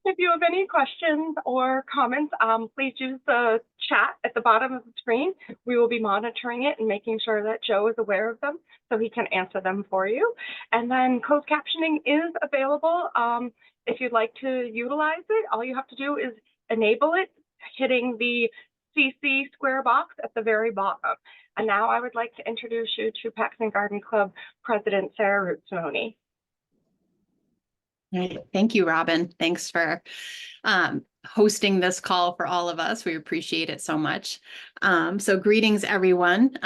If you have any questions or comments, please use the chat at the bottom of the screen. We will be monitoring it and making sure that Joe is aware of them so he can answer them for you. And then closed captioning is available. If you'd like to utilize it, all you have to do is enable it, hitting the CC square box at the very bottom. And now I would like to introduce you to Paxton Garden Club President Sarah Roots-Money. Right. Thank you, Robin. Thanks for hosting this call for all of us. We appreciate it so much. So greetings, everyone,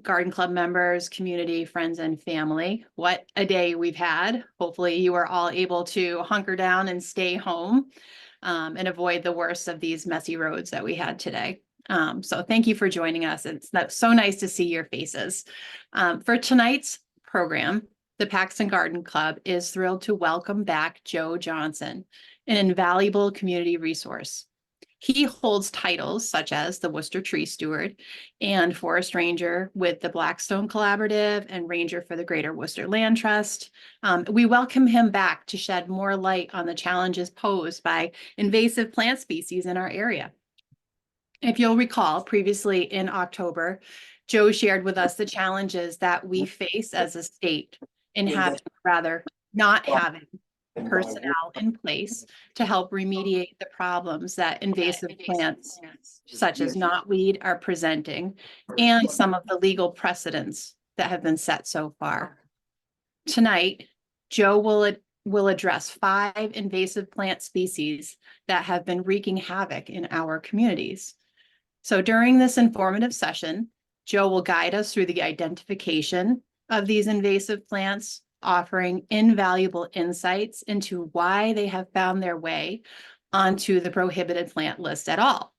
Garden Club members, community, friends, and family. What a day we've had. Hopefully you are all able to hunker down and stay home and avoid the worst of these messy roads that we had today. So thank you for joining us. It's so nice to see your faces. For tonight's program, the Paxton Garden Club is thrilled to welcome back Joe Johnson, an invaluable community resource. He holds titles such as the Worcester Tree Steward and Forest Ranger with the Blackstone Collaborative and Ranger for the Greater Worcester Land Trust. We welcome him back to shed more light on the challenges posed by invasive plant species in our area. If you'll recall, previously in October, Joe shared with us the challenges that we face as a state in having, rather, not having personnel in place to help remediate the problems that invasive plants such as knotweed are presenting and some of the legal precedents that have been set so far. Tonight, Joe will address 5 invasive plant species that have been wreaking havoc in our communities. So during this informative session, Joe will guide us through the identification of these invasive plants, offering invaluable insights into why they have found their way onto the prohibited plant list at all.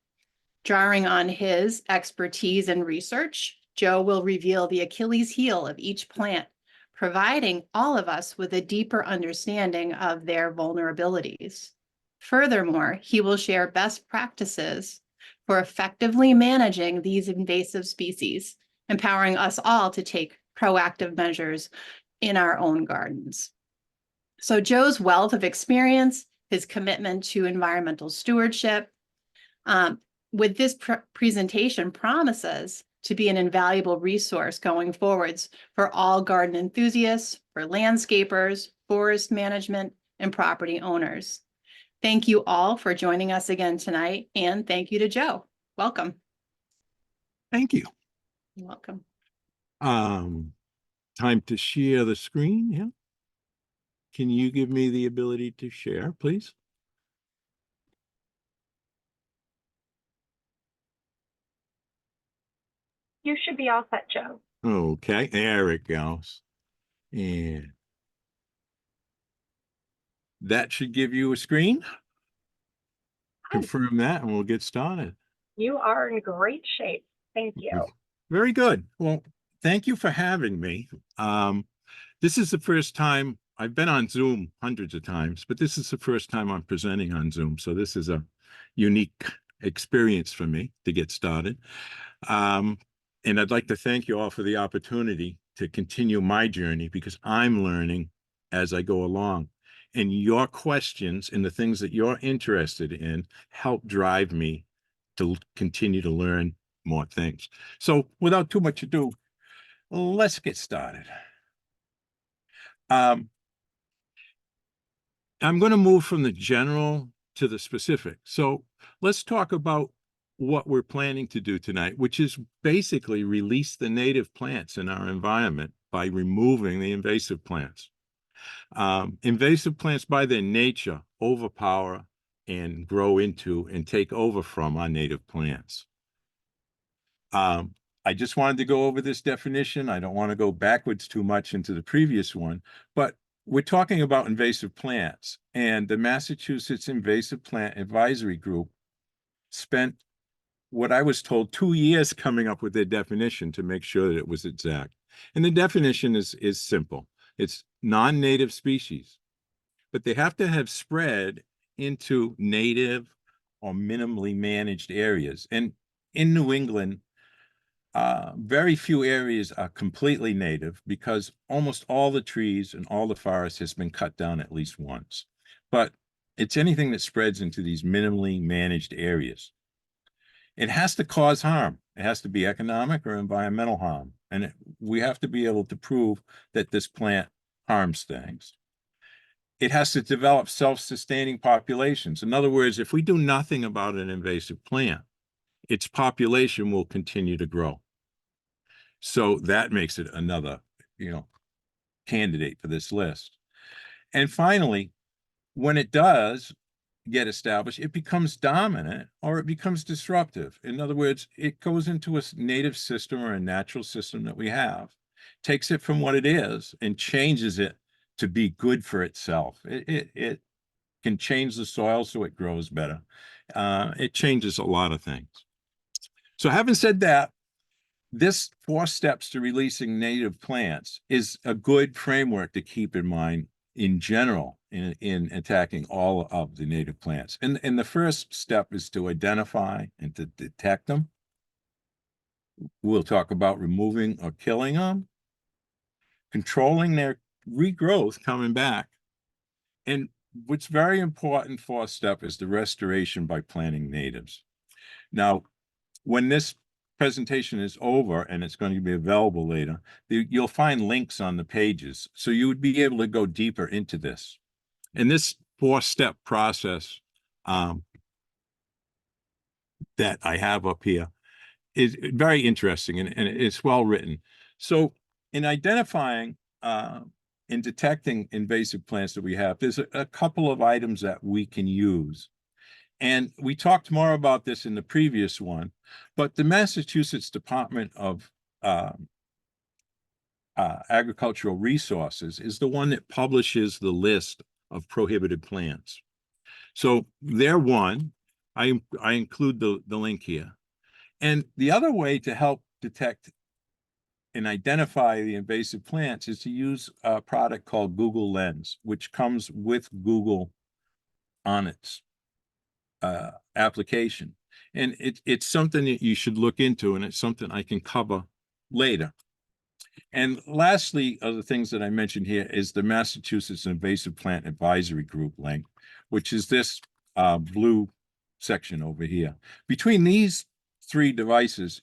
Drawing on his expertise and research, Joe will reveal the Achilles heel of each plant, providing all of us with a deeper understanding of their vulnerabilities. Furthermore, he will share best practices for effectively managing these invasive species, empowering us all to take proactive measures in our own gardens. So Joe's wealth of experience, his commitment to environmental stewardship, with this presentation promises to be an invaluable resource going forwards for all garden enthusiasts, for landscapers, forest management, and property owners. Thank you all for joining us again tonight, and thank you to Joe. Welcome. Thank you. You're welcome. Time to share the screen. Yeah. Can you give me the ability to share, please? You should be all set, Joe. Okay, there it goes. And that should give you a screen. Confirm that and we'll get started. You are in great shape. Thank you. Very good. Well, thank you for having me. This is the first time I've been on Zoom hundreds of times, but this is the first time I'm presenting on Zoom. So this is a unique experience for me to get started. And I'd like to thank you all for the opportunity to continue my journey because I'm learning as I go along. And your questions and the things that you're interested in help drive me to continue to learn more things. So without too much ado, let's get started. I'm going to move from the general to the specific. So let's talk about what we're planning to do tonight, which is basically release the native plants in our environment by removing the invasive plants. Invasive plants by their nature overpower and grow into and take over from our native plants. I just wanted to go over this definition. I don't want to go backwards too much into the previous one, but we're talking about invasive plants, and the Massachusetts Invasive Plant Advisory Group spent what I was told 2 years coming up with their definition to make sure that it was exact. And the definition is simple. It's non-native species, but they have to have spread into native or minimally managed areas. And in New England, very few areas are completely native because almost all the trees and all the forest has been cut down at least once. But It's anything that spreads into these minimally managed areas. It has to cause harm. It has to be economic or environmental harm. And we have to be able to prove that this plant harms things. It has to develop self-sustaining populations. In other words, if we do nothing about an invasive plant, its population will continue to grow. So that makes it another, candidate for this list. And finally, when it does get established, it becomes dominant or it becomes disruptive. In other words, it goes into a native system or a natural system that we have, takes it from what it is and changes it to be good for itself. It can change the soil so it grows better. It changes a lot of things. So having said that, this 4 steps to releasing native plants is a good framework to keep in mind in general in attacking all of the native plants. And the first step is to identify and to detect them. We'll talk about removing or killing them, controlling their regrowth coming back. And what's very important 4th step is the restoration by planting natives. Now, when this presentation is over and it's going to be available later, you'll find links on the pages. So you would be able to go deeper into this. And this 4-step process that I have up here is very interesting and it's well written. So in identifying and detecting invasive plants that we have, there's a couple of items that we can use. And we talked more about this in the previous one, but the Massachusetts Department of Agricultural Resources is the one that publishes the list of prohibited plants. So they're one. I include the link here. And the other way to help detect and identify the invasive plants is to use a product called Google Lens, which comes with Google on its application. And it's something that you should look into, and it's something I can cover later. And lastly, of the things that I mentioned here is the Massachusetts Invasive Plant Advisory Group link, which is this blue section over here. Between these 3 devices,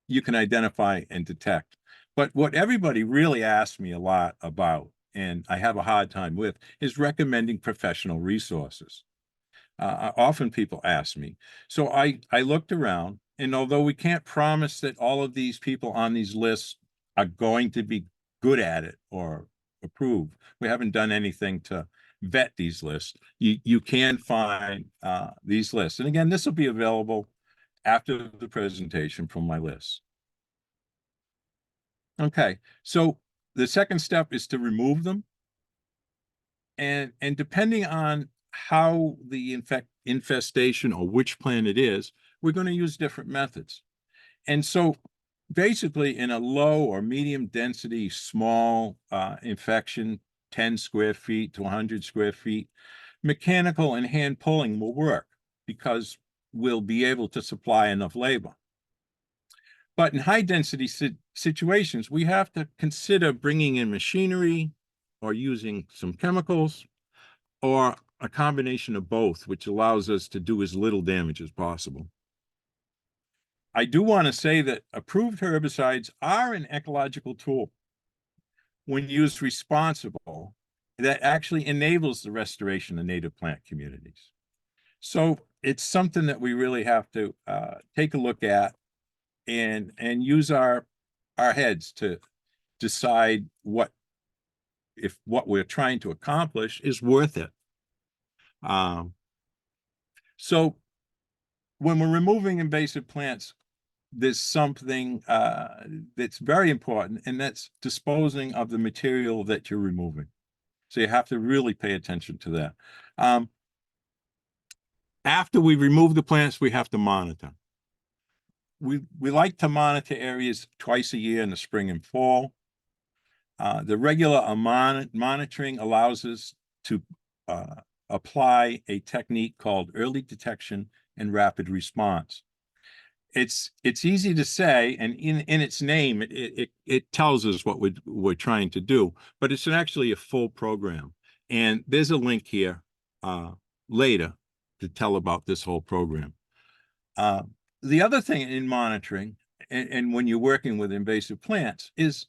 you can identify and detect. But what everybody really asks me a lot about, and I have a hard time with, is recommending professional resources. Often people ask me. So I looked around, and although we can't promise that all of these people on these lists are going to be good at it or approved, we haven't done anything to vet these lists. You can find these lists. And again, this will be available after the presentation from my list. Okay, so the second step is to remove them. And depending on how the infestation or which plant it is, we're going to use different methods. And so basically in a low or medium density, small infection, 10 square feet to 100 square feet, mechanical and hand pulling will work because we'll be able to supply enough labor. But in high density situations, we have to consider bringing in machinery or using some chemicals or a combination of both, which allows us to do as little damage as possible. I do want to say that approved herbicides are an ecological tool when used responsible that actually enables the restoration of native plant communities. So it's something that we really have to take a look at and use our heads to decide if what we're trying to accomplish is worth it. So when we're removing invasive plants, there's something that's very important, and that's disposing of the material that you're removing. So you have to really pay attention to that. After we remove the plants, we have to monitor. We like to monitor areas twice a year in the spring and fall. The regular monitoring allows us to apply a technique called early detection and rapid response. It's easy to say, and in its name, it tells us what we're trying to do, but it's actually a full program. And there's a link here later to tell about this whole program. The other thing in monitoring and when you're working with invasive plants is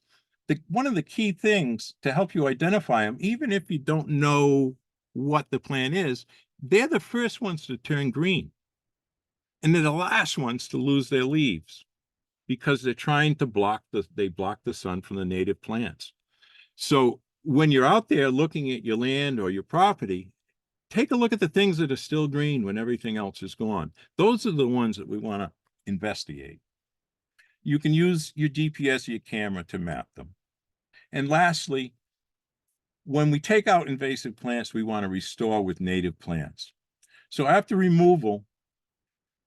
one of the key things to help you identify them, even if you don't know what the plant is, they're the first ones to turn green. And they're the last ones to lose their leaves because they're trying to block the sun from the native plants. So when you're out there looking at your land or your property, take a look at the things that are still green when everything else is gone. Those are the ones that we want to investigate. You can use your GPS or your camera to map them. And lastly, when we take out invasive plants, we want to restore with native plants. So after removal,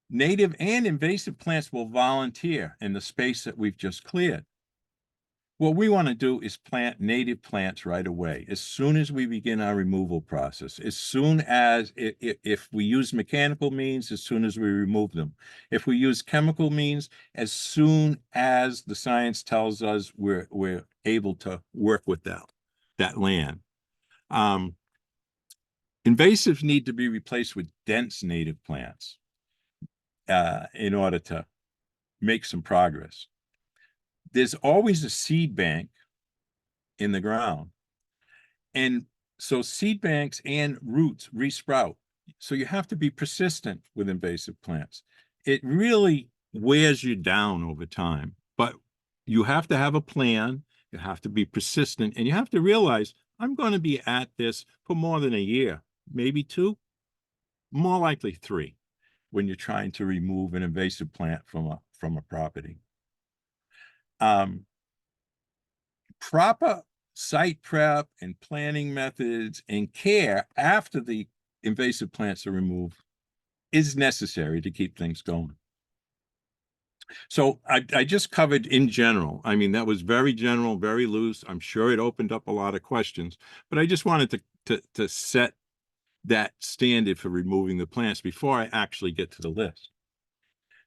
native and invasive plants will volunteer in the space that we've just cleared. What we want to do is plant native plants right away, as soon as we begin our removal process, as soon as, if we use mechanical means, as soon as we remove them. If we use chemical means, as soon as the science tells us we're able to work with that land. Invasives need to be replaced with dense native plants in order to make some progress. There's always a seed bank in the ground. And so seed banks and roots resprout. So you have to be persistent with invasive plants. It really wears you down over time, but you have to have a plan. You have to be persistent, and you have to realize I'm going to be at this for more than a year, maybe 2, more likely 3, when you're trying to remove an invasive plant from a property. Proper site prep and planning methods and care after the invasive plants are removed is necessary to keep things going. So I just covered in general. I mean, that was very general, very loose. I'm sure it opened up a lot of questions, but I just wanted to set that standard for removing the plants before I actually get to the list.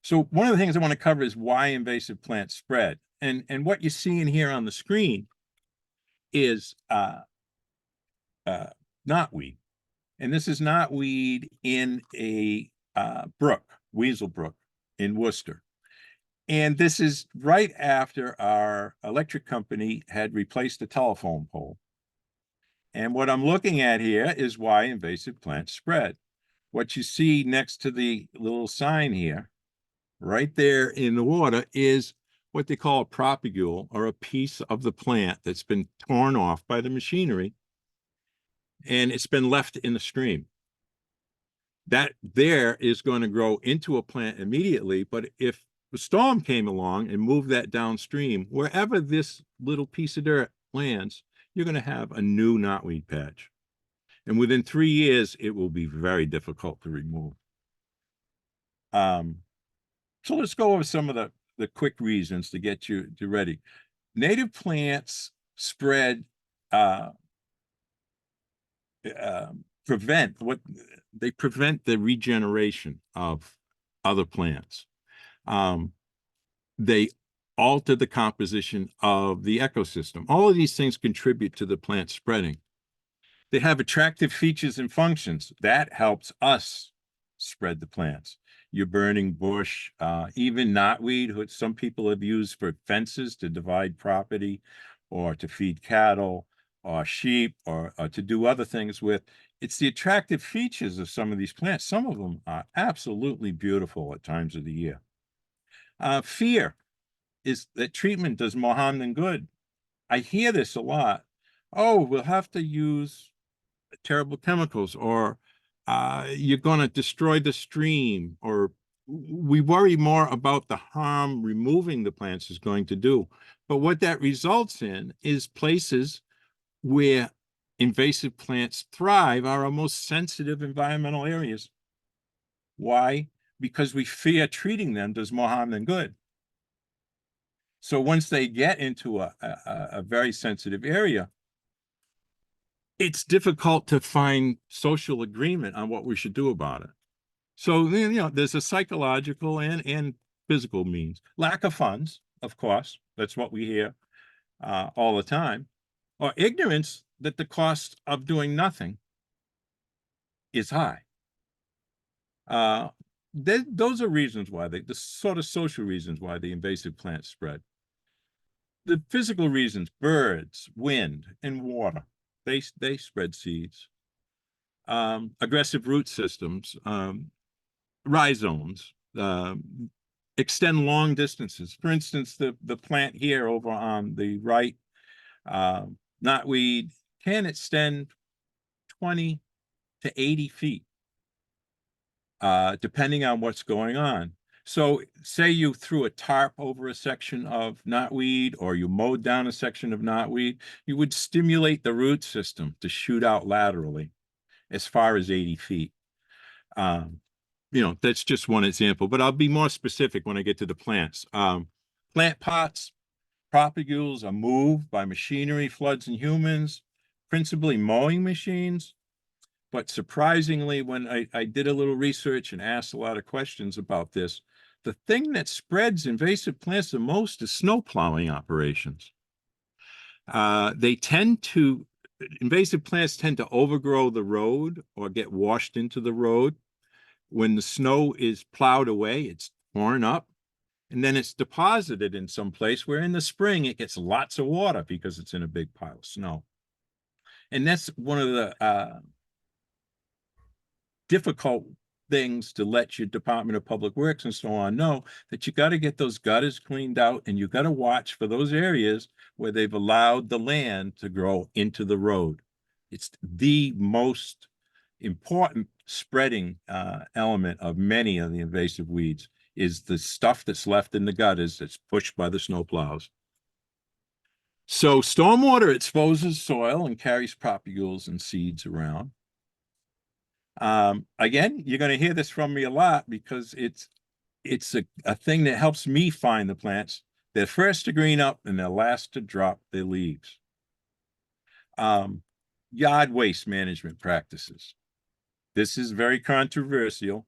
So one of the things I want to cover is why invasive plants spread. And what you're seeing here on the screen is knotweed. And this is knotweed in a brook, Weasel Brook in Worcester. And this is right after our electric company had replaced the telephone pole. And what I'm looking at here is why invasive plants spread. What you see next to the little sign here, right there in the water, is what they call a propagule, or a piece of the plant that's been torn off by the machinery, and it's been left in the stream. That there is going to grow into a plant immediately, but if a storm came along and moved that downstream, wherever this little piece of dirt lands, you're going to have a new knotweed patch. And within 3 years, it will be very difficult to remove. So let's go over some of the quick reasons to get you ready. Native plants spread, prevent the regeneration of other plants. They alter the composition of the ecosystem. All of these things contribute to the plant spreading. They have attractive features and functions. That helps us spread the plants. Your burning bush, even knotweed, which some people have used for fences to divide property or to feed cattle or sheep or to do other things with. It's the attractive features of some of these plants. Some of them are absolutely beautiful at times of the year. Fear is that treatment does more harm than good. I hear this a lot. Oh, we'll have to use terrible chemicals, or you're going to destroy the stream, or we worry more about the harm removing the plants is going to do. But what that results in is places where invasive plants thrive are our most sensitive environmental areas. Why? Because we fear treating them does more harm than good. So once they get into a very sensitive area, it's difficult to find social agreement on what we should do about it. So, there's a psychological and physical means. Lack of funds, of course, that's what we hear all the time, or ignorance that the cost of doing nothing is high. Those are reasons why the sort of social reasons why the invasive plants spread. The physical reasons, birds, wind, and water, they spread seeds. Aggressive root systems, rhizomes, extend long distances. For instance, the plant here over on the right, knotweed, can extend 20 to 80 feet, depending on what's going on. So say you threw a tarp over a section of knotweed, or you mowed down a section of knotweed, you would stimulate the root system to shoot out laterally as far as 80 feet. That's just one example, but I'll be more specific when I get to the plants. Plant pots, propagules are moved by machinery, floods, and humans, principally mowing machines. But surprisingly, when I did a little research and asked a lot of questions about this, the thing that spreads invasive plants the most is snow plowing operations. Invasive plants tend to overgrow the road or get washed into the road. When the snow is plowed away, it's torn up, and then it's deposited in some place where in the spring it gets lots of water because it's in a big pile of snow. And that's one of the difficult things to let your Department of Public Works and so on know, that you got to get those gutters cleaned out, and you got to watch for those areas where they've allowed the land to grow into the road. It's the most important spreading element of many of the invasive weeds, is the stuff that's left in the gutters that's pushed by the snow plows. So stormwater exposes soil and carries propagules and seeds around. Again, you're going to hear this from me a lot because it's a thing that helps me find the plants. They're first to green up and they're last to drop their leaves. Yard waste management practices. This is very controversial.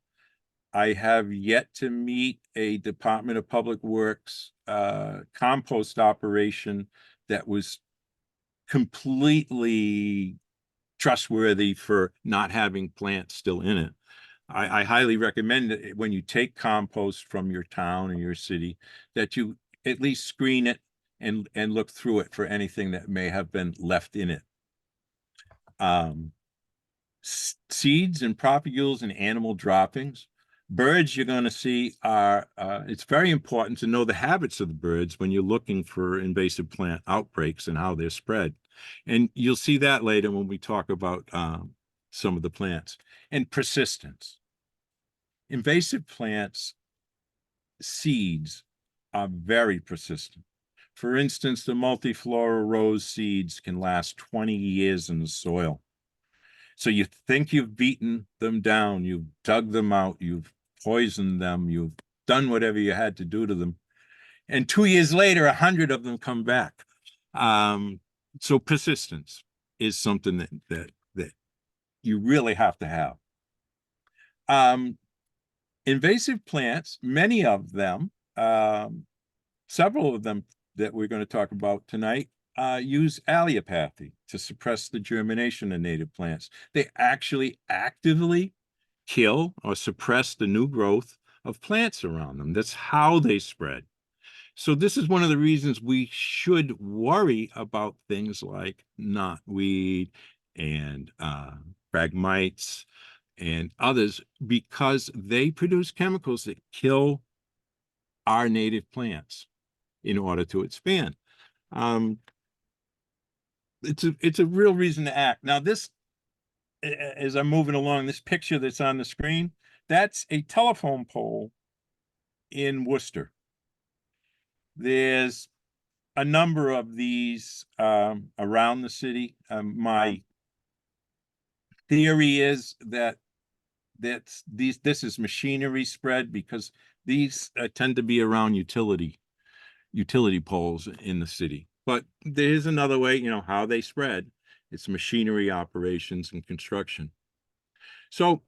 I have yet to meet a Department of Public Works compost operation that was completely trustworthy for not having plants still in it. I highly recommend that when you take compost from your town and your city, that you at least screen it and look through it for anything that may have been left in it. Seeds and propagules and animal droppings. Birds you're going to see are, it's very important to know the habits of the birds when you're looking for invasive plant outbreaks and how they're spread. And you'll see that later when we talk about some of the plants. And persistence. Invasive plants, seeds are very persistent. For instance, the multiflora rose seeds can last 20 years in the soil. So you think you've beaten them down, you've dug them out, you've poisoned them, you've done whatever you had to do to them. And 2 years later, 100 of them come back. So persistence is something that you really have to have. Invasive plants, many of them, several of them that we're going to talk about tonight, use allelopathy to suppress the germination of native plants. They actually actively kill or suppress the new growth of plants around them. That's how they spread. So this is one of the reasons we should worry about things like knotweed and phragmites and others, because they produce chemicals that kill our native plants in order to expand. It's a real reason to act. Now, this, as I'm moving along, this picture that's on the screen, that's a telephone pole in Worcester. There's a number of these around the city. My theory is that this is machinery spread, because these tend to be around utility poles in the city. But there's another way, how they spread. It's machinery operations and construction. So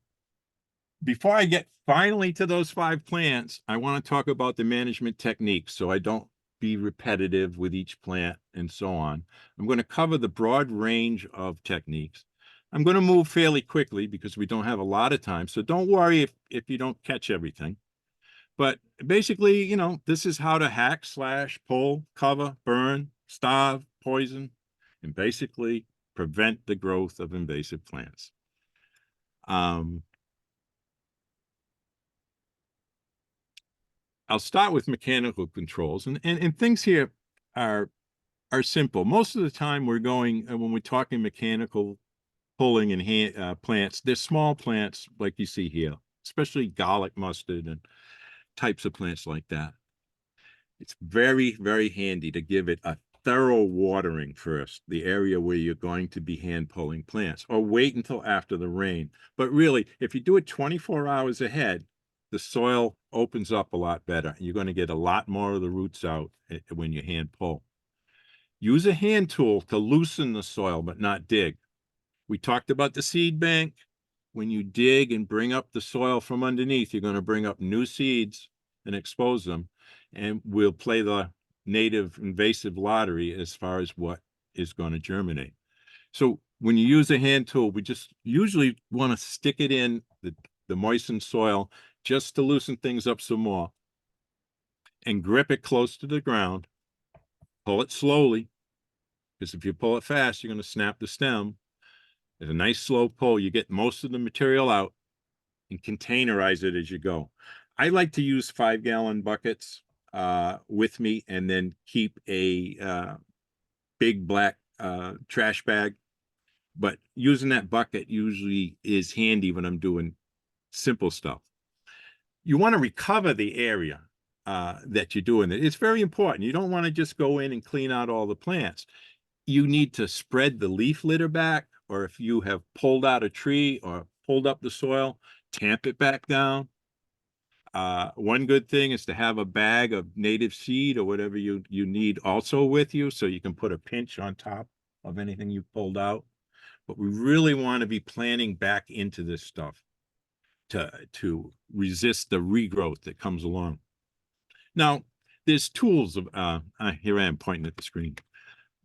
before I get finally to those 5 plants, I want to talk about the management techniques so I don't be repetitive with each plant and so on. I'm going to cover the broad range of techniques. I'm going to move fairly quickly because we don't have a lot of time. So don't worry if you don't catch everything. But basically, you know, this is how to hack, slash, pull, cover, burn, starve, poison, and basically prevent the growth of invasive plants. I'll start with mechanical controls, and things here are simple. Most of the time we're going, when we're talking mechanical pulling and plants, they're small plants like you see here, especially garlic mustard and types of plants like that. It's very, very handy to give it a thorough watering first, the area where you're going to be hand pulling plants, or wait until after the rain. But really, if you do it 24 hours ahead, the soil opens up a lot better. You're going to get a lot more of the roots out when you hand pull. Use a hand tool to loosen the soil, but not dig. We talked about the seed bank. When you dig and bring up the soil from underneath, you're going to bring up new seeds and expose them. And we'll play the native invasive lottery as far as what is going to germinate. So when you use a hand tool, we just usually want to stick it in the moistened soil just to loosen things up some more, and grip it close to the ground. Pull it slowly, because if you pull it fast, you're going to snap the stem. It's a nice slow pull. You get most of the material out and containerize it as you go. I like to use 5-gallon buckets with me, and then keep a big black trash bag. But using that bucket usually is handy when I'm doing simple stuff. You want to recover the area that you're doing it. It's very important. You don't want to just go in and clean out all the plants. You need to spread the leaf litter back, or if you have pulled out a tree or pulled up the soil, tamp it back down. One good thing is to have a bag of native seed or whatever you need also with you, so you can put a pinch on top of anything you pulled out. But we really want to be planting back into this stuff to resist the regrowth that comes along. Now, there's tools of, here I am pointing at the screen.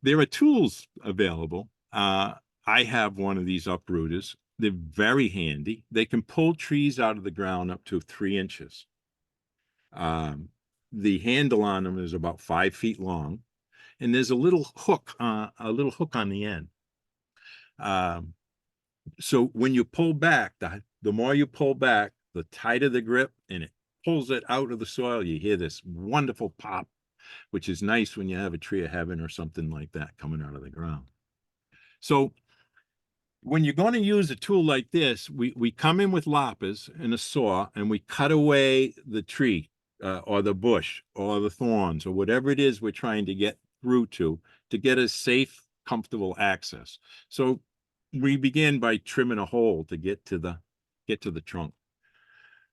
There are tools available. I have one of these uprooters. They're very handy. They can pull trees out of the ground up to 3 inches. The handle on them is about 5 feet long, and there's a little hook on the end. So when you pull back, the more you pull back, the tighter the grip, and it pulls it out of the soil. You hear this wonderful pop, which is nice when you have a tree of heaven or something like that coming out of the ground. So when you're going to use a tool like this, we come in with loppers and a saw, and we cut away the tree or the bush or the thorns or whatever it is we're trying to get through to get a safe, comfortable access. So we begin by trimming a hole to get to the trunk.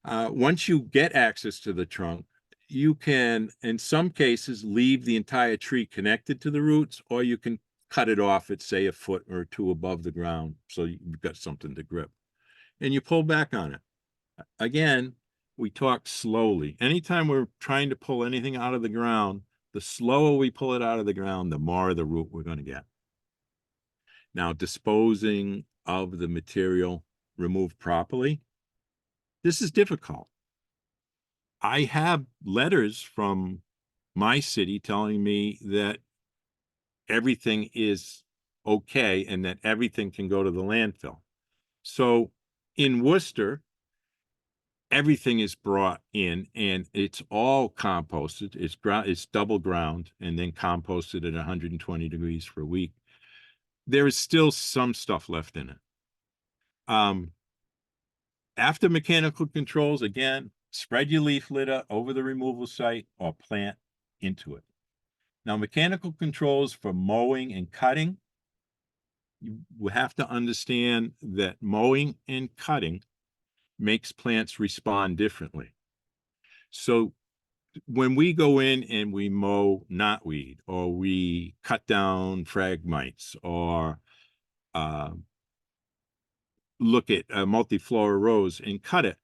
Once you get access to the trunk, you can, in some cases, leave the entire tree connected to the roots, or you can cut it off at, say, 1 foot or 2 above the ground, so you've got something to grip. And you pull back on it. Again, we talk slowly. Anytime we're trying to pull anything out of the ground, the slower we pull it out of the ground, the more of the root we're going to get. Now, disposing of the material removed properly, this is difficult. I have letters from my city telling me that everything is okay and that everything can go to the landfill. So in Worcester, everything is brought in and it's all composted. It's double ground and then composted at 120 degrees for a week. There is still some stuff left in it. After mechanical controls, again, spread your leaf litter over the removal site or plant into it. Now, mechanical controls for mowing and cutting, you have to understand that mowing and cutting makes plants respond differently. So when we go in and we mow knotweed, or we cut down phragmites, or look at multiflora rose and cut it,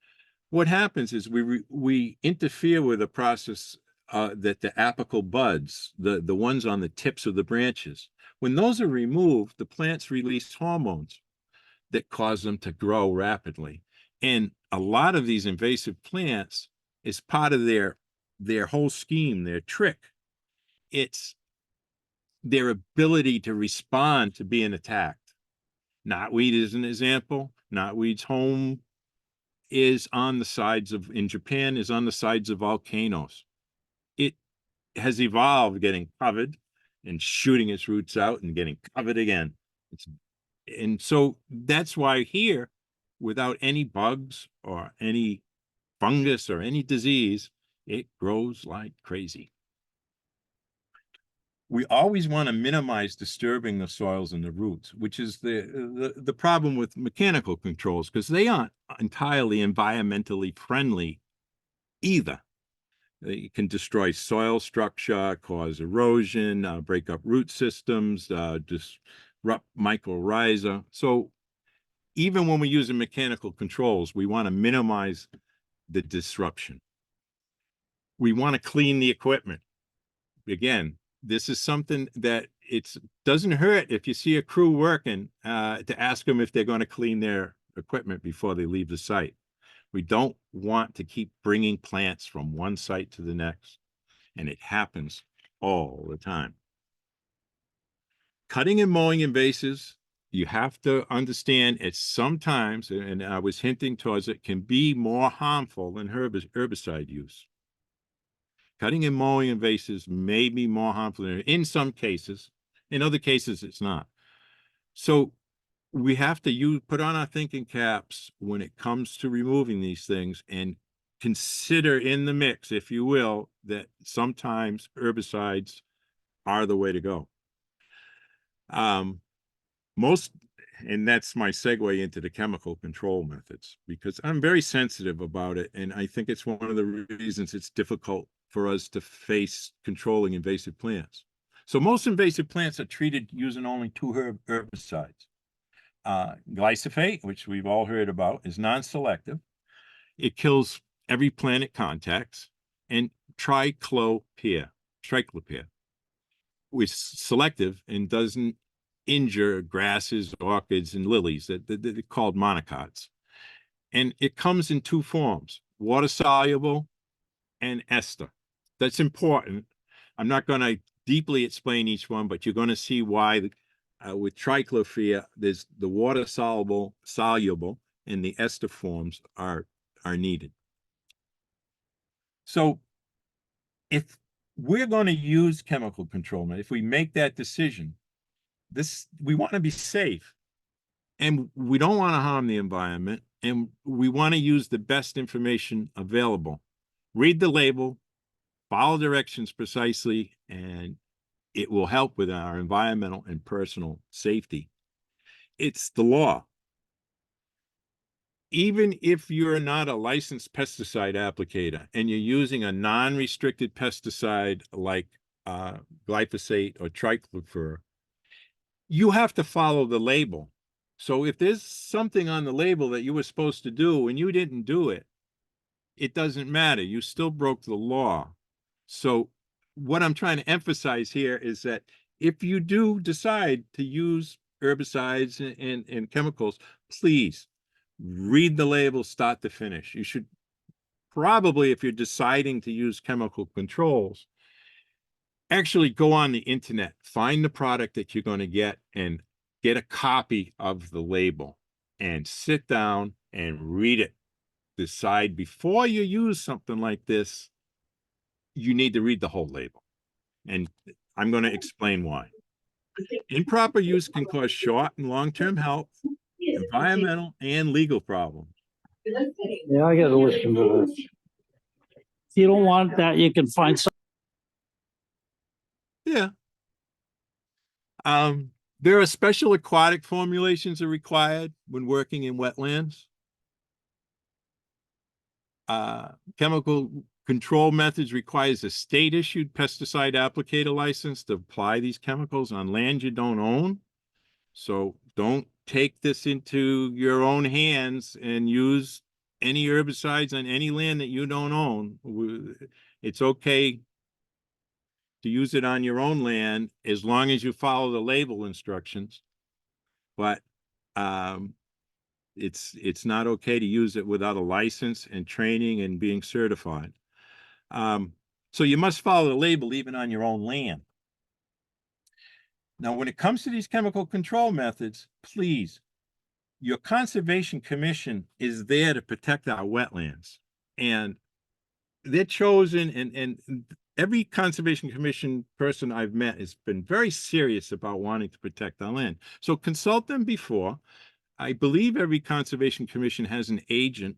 what happens is we interfere with a process that the apical buds, the ones on the tips of the branches, when those are removed, the plants release hormones. that cause them to grow rapidly. And a lot of these invasive plants is part of their whole scheme, their trick. It's their ability to respond to being attacked. Knotweed is an example. Knotweed's home is on the sides of, in Japan, is on the sides of volcanoes. It has evolved getting covered and shooting its roots out and getting covered again. And so that's why here, without any bugs or any fungus or any disease, it grows like crazy. We always want to minimize disturbing the soils and the roots, which is the problem with mechanical controls, because they aren't entirely environmentally friendly either. They can destroy soil structure, cause erosion, break up root systems, disrupt mycorrhiza. So even when we're using mechanical controls, we want to minimize the disruption. We want to clean the equipment. Again, this is something that it doesn't hurt if you see a crew working to ask them if they're going to clean their equipment before they leave the site. We don't want to keep bringing plants from one site to the next, and it happens all the time. Cutting and mowing invasives, you have to understand it's sometimes, and I was hinting towards it, can be more harmful than herbicide use. Cutting and mowing invasives may be more harmful in some cases. In other cases, it's not. So we have to put on our thinking caps when it comes to removing these things and consider in the mix, if you will, that sometimes herbicides are the way to go. And that's my segue into the chemical control methods, because I'm very sensitive about it. And I think it's one of the reasons it's difficult for us to face controlling invasive plants. So most invasive plants are treated using only two herbicides. Glyphosate, which we've all heard about, is non-selective. It kills every plant it contacts. And triclopyr, which is selective and doesn't injure grasses, orchids, and lilies. They're called monocots. And it comes in two forms, water-soluble and ester. That's important. I'm not going to deeply explain each one, but you're going to see why with triclopyr, there's the water-soluble, and the ester forms are needed. So if we're going to use chemical control, if we make that decision, we want to be safe, and we don't want to harm the environment, and we want to use the best information available. Read the label, follow directions precisely, and it will help with our environmental and personal safety. It's the law. Even if you're not a licensed pesticide applicator and you're using a non-restricted pesticide like glyphosate or triclopyr, you have to follow the label. So if there's something on the label that you were supposed to do and you didn't do it, it doesn't matter. You still broke the law. So what I'm trying to emphasize here is that if you do decide to use herbicides and chemicals, please read the label start to finish. You should probably, if you're deciding to use chemical controls, actually go on the internet, find the product that you're going to get, and get a copy of the label and sit down and read it. Decide before you use something like this, you need to read the whole label. And I'm going to explain why. Improper use can cause short and long-term health, environmental, and legal problems. Yeah, I gotta listen to this. If you don't want that, you can find some. Yeah. There are special aquatic formulations that are required when working in wetlands. Chemical control methods requires a state-issued pesticide applicator license to apply these chemicals on land you don't own. So don't take this into your own hands and use any herbicides on any land that you don't own. It's okay to use it on your own land as long as you follow the label instructions. But It's not okay to use it without a license and training and being certified. So you must follow the label even on your own land. Now, when it comes to these chemical control methods, please, your Conservation Commission is there to protect our wetlands. And they're chosen, and every Conservation Commission person I've met has been very serious about wanting to protect our land. So consult them before. I believe every Conservation Commission has an agent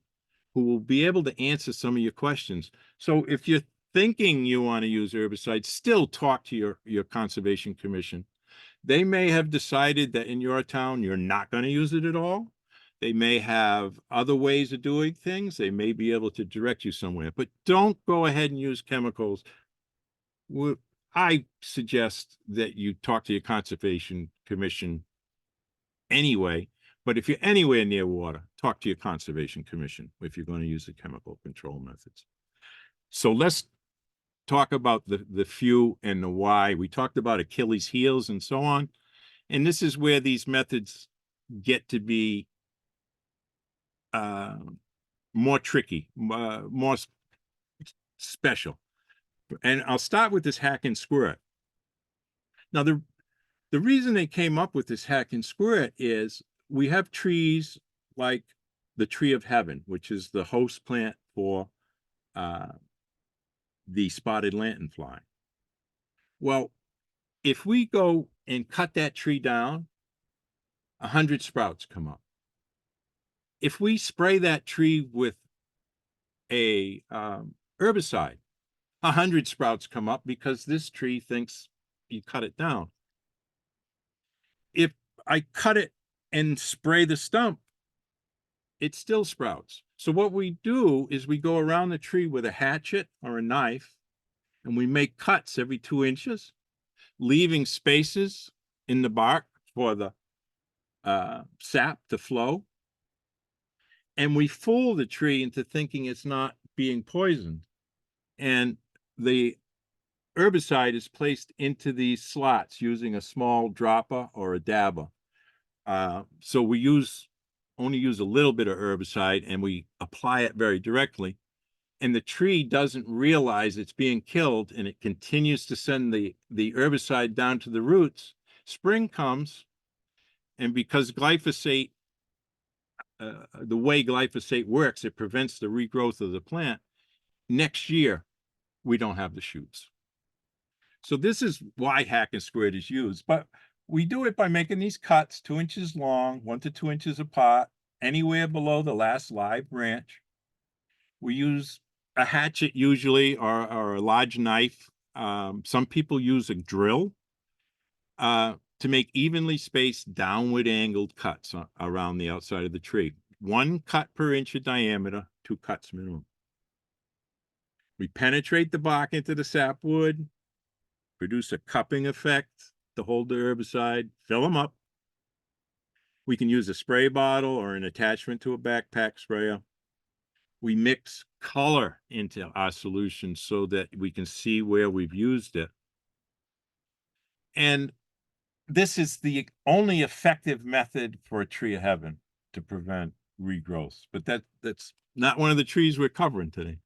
who will be able to answer some of your questions. So if you're thinking you want to use herbicides, still talk to your Conservation Commission. They may have decided that in your town, you're not going to use it at all. They may have other ways of doing things. They may be able to direct you somewhere, but don't go ahead and use chemicals. I suggest that you talk to your Conservation Commission anyway, but if you're anywhere near water, talk to your Conservation Commission if you're going to use the chemical control methods. So let's talk about the few and the why. We talked about Achilles heels and so on. And this is where these methods get to be more tricky, more special. And I'll start with this hack and squirt. Now, the reason they came up with this hack and squirt is we have trees like the tree of heaven, which is the host plant for the spotted lanternfly. Well, if we go and cut that tree down, 100 sprouts come up. If we spray that tree with a herbicide, 100 sprouts come up because this tree thinks you cut it down. If I cut it and spray the stump, it still sprouts. So what we do is we go around the tree with a hatchet or a knife, and we make cuts every 2 inches, leaving spaces in the bark for the sap to flow. And we fool the tree into thinking it's not being poisoned. And the herbicide is placed into these slots using a small dropper or a dabber. So we only use a little bit of herbicide, and we apply it very directly. And the tree doesn't realize it's being killed, and it continues to send the herbicide down to the roots. Spring comes, and because glyphosate, the way glyphosate works, it prevents the regrowth of the plant. Next year, we don't have the shoots. So this is why hack and squirt is used, but we do it by making these cuts 2 inches long, 1 to 2 inches apart, anywhere below the last live branch. We use a hatchet usually, or a large knife. Some people use a drill to make evenly spaced downward angled cuts around the outside of the tree. 1 cut per inch of diameter, 2 cuts minimum. We penetrate the bark into the sapwood, produce a cupping effect to hold the herbicide, fill them up. We can use a spray bottle or an attachment to a backpack sprayer. We mix color into our solution so that we can see where we've used it. And this is the only effective method for a tree of heaven to prevent regrowth, but that's not one of the trees we're covering today.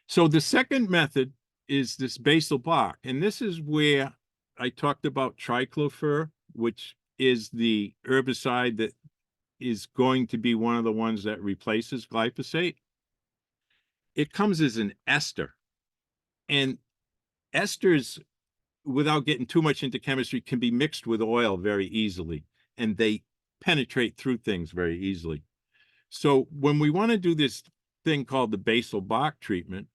So the second method is this basal bark, and this is where I talked about triclofer, which is the herbicide that is going to be one of the ones that replaces glyphosate. It comes as an ester, and esters, without getting too much into chemistry, can be mixed with oil very easily, and they penetrate through things very easily. So when we want to do this thing called the basal bark treatment,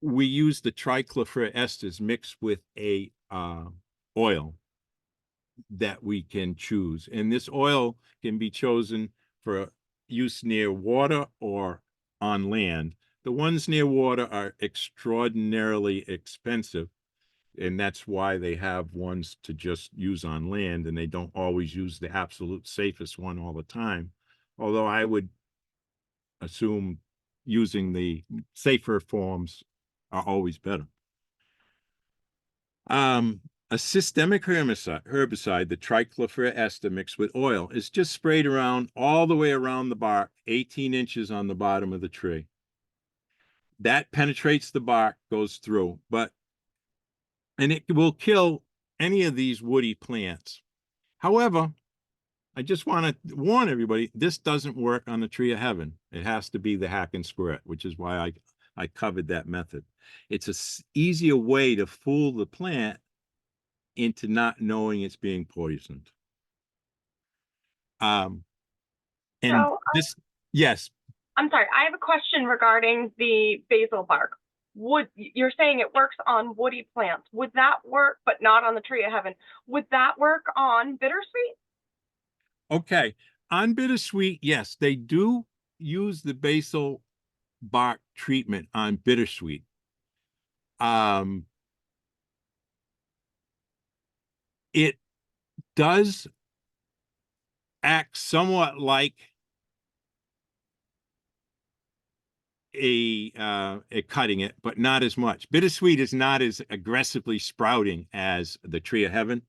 we use the triclofer esters mixed with a oil that we can choose. And this oil can be chosen for use near water or on land. The ones near water are extraordinarily expensive, and that's why they have ones to just use on land, and they don't always use the absolute safest one all the time. Although I would assume using the safer forms are always better. A systemic herbicide, the trichlorphyr ester mixed with oil, is just sprayed around all the way around the bark, 18 inches on the bottom of the tree. That penetrates the bark, goes through, and it will kill any of these woody plants. However, I just want to warn everybody, this doesn't work on the tree of heaven. It has to be the hack and squirt, which is why I covered that method. It's a easier way to fool the plant into not knowing it's being poisoned. And So this, yes, I'm sorry, I have a question regarding the basil bark. You're saying it works on woody plants. Would that work, but not on the tree of heaven? Would that work on bittersweet? okay. On bittersweet, yes, they do use the basil bark treatment on bittersweet. It does act somewhat like a cutting it, but not as much. Bittersweet is not as aggressively sprouting as the tree of heaven.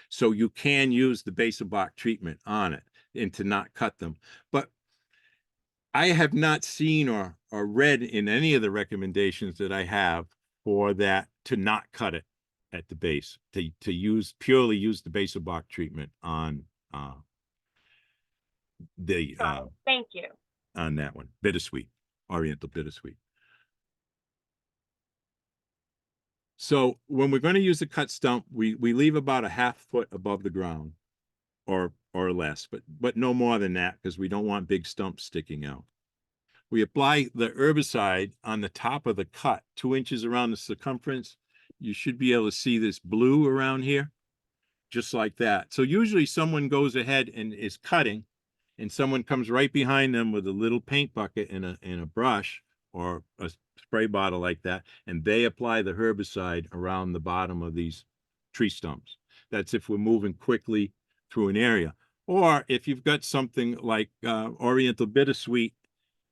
So you can use the basil bark treatment on it and to not cut them. But I have not seen or read in any of the recommendations that I have for that to not cut it at the base, to purely use the basil bark treatment on Thank you. on that one, bittersweet, oriental bittersweet. So when we're going to use a cut stump, we leave about a half foot above the ground or less, but no more than that, because we don't want big stumps sticking out. We apply the herbicide on the top of the cut, 2 inches around the circumference. You should be able to see this blue around here, just like that. So usually someone goes ahead and is cutting, and someone comes right behind them with a little paint bucket and a brush or a spray bottle like that, and they apply the herbicide around the bottom of these tree stumps. That's if we're moving quickly through an area. Or if you've got something like oriental bittersweet,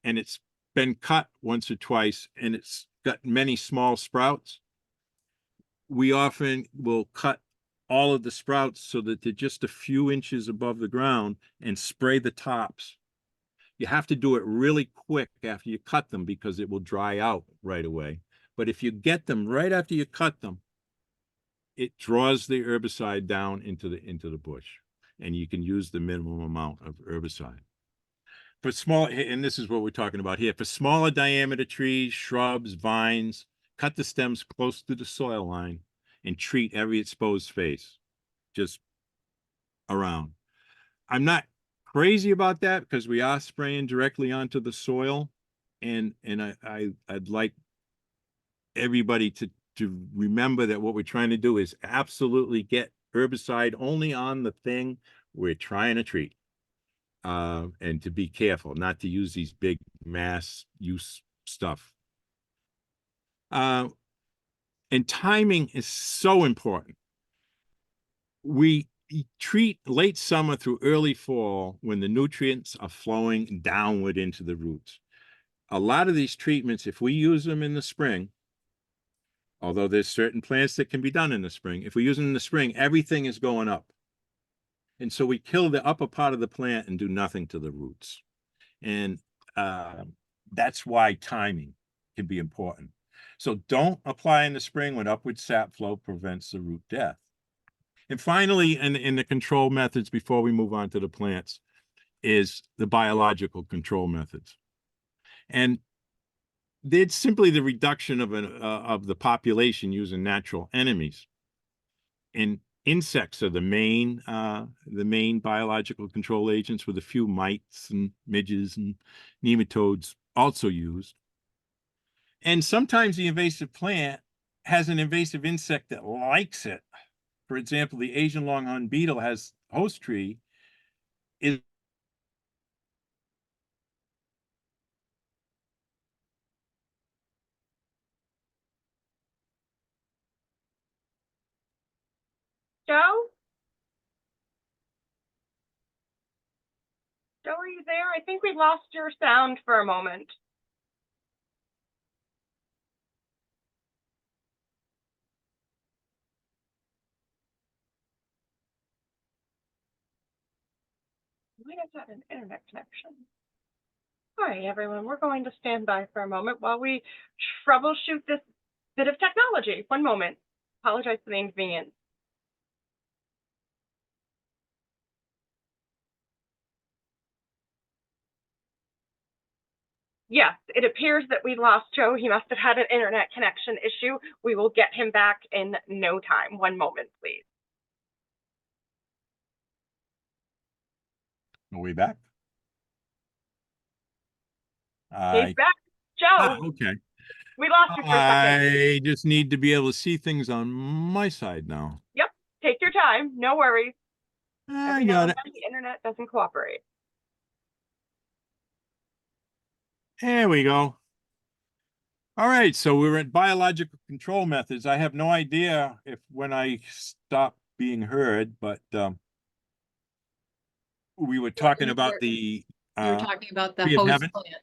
and it's been cut once or twice and it's got many small sprouts, we often will cut all of the sprouts so that they're just a few inches above the ground and spray the tops. You have to do it really quick after you cut them because it will dry out right away. But if you get them right after you cut them, it draws the herbicide down into the bush, and you can use the minimum amount of herbicide. For small, and this is what we're talking about here, for smaller diameter trees, shrubs, vines, cut the stems close to the soil line and treat every exposed face, just around. I'm not crazy about that because we are spraying directly onto the soil, and I'd like everybody to remember that what we're trying to do is absolutely get herbicide only on the thing we're trying to treat. And to be careful not to use these big mass use stuff. And timing is so important. We treat late summer through early fall when the nutrients are flowing downward into the roots. A lot of these treatments, if we use them in the spring, although there's certain plants that can be done in the spring, if we use them in the spring, everything is going up. And so we kill the upper part of the plant and do nothing to the roots. And that's why timing can be important. So don't apply in the spring when upward sap flow prevents the root death. And finally, in the control methods, before we move on to the plants, is the biological control methods. And it's simply the reduction of the population using natural enemies. And insects are the main biological control agents, with a few mites and midges and nematodes also used. And sometimes the invasive plant has an invasive insect that likes it. For example, the Asian longhorn beetle has host tree is Joe? Joe, are you there? I think we lost your sound for a moment. might have had an internet connection. All right, everyone, we're going to stand by for a moment while we troubleshoot this bit of technology. One moment. Apologize for the inconvenience. Yes, it appears that we lost Joe. He must have had an internet connection issue. We will get him back in no time. One moment, please. Are we back? He's back. Joe, Okay. we lost you for a second. I just need to be able to see things on my side now. Yep, take your time. No worries. I Every now got and it. then the internet doesn't cooperate. There we go. All right, so we're at biological control methods. I have no idea if when I stop being heard, but we were talking about the You were talking about the tree of host heaven? plant.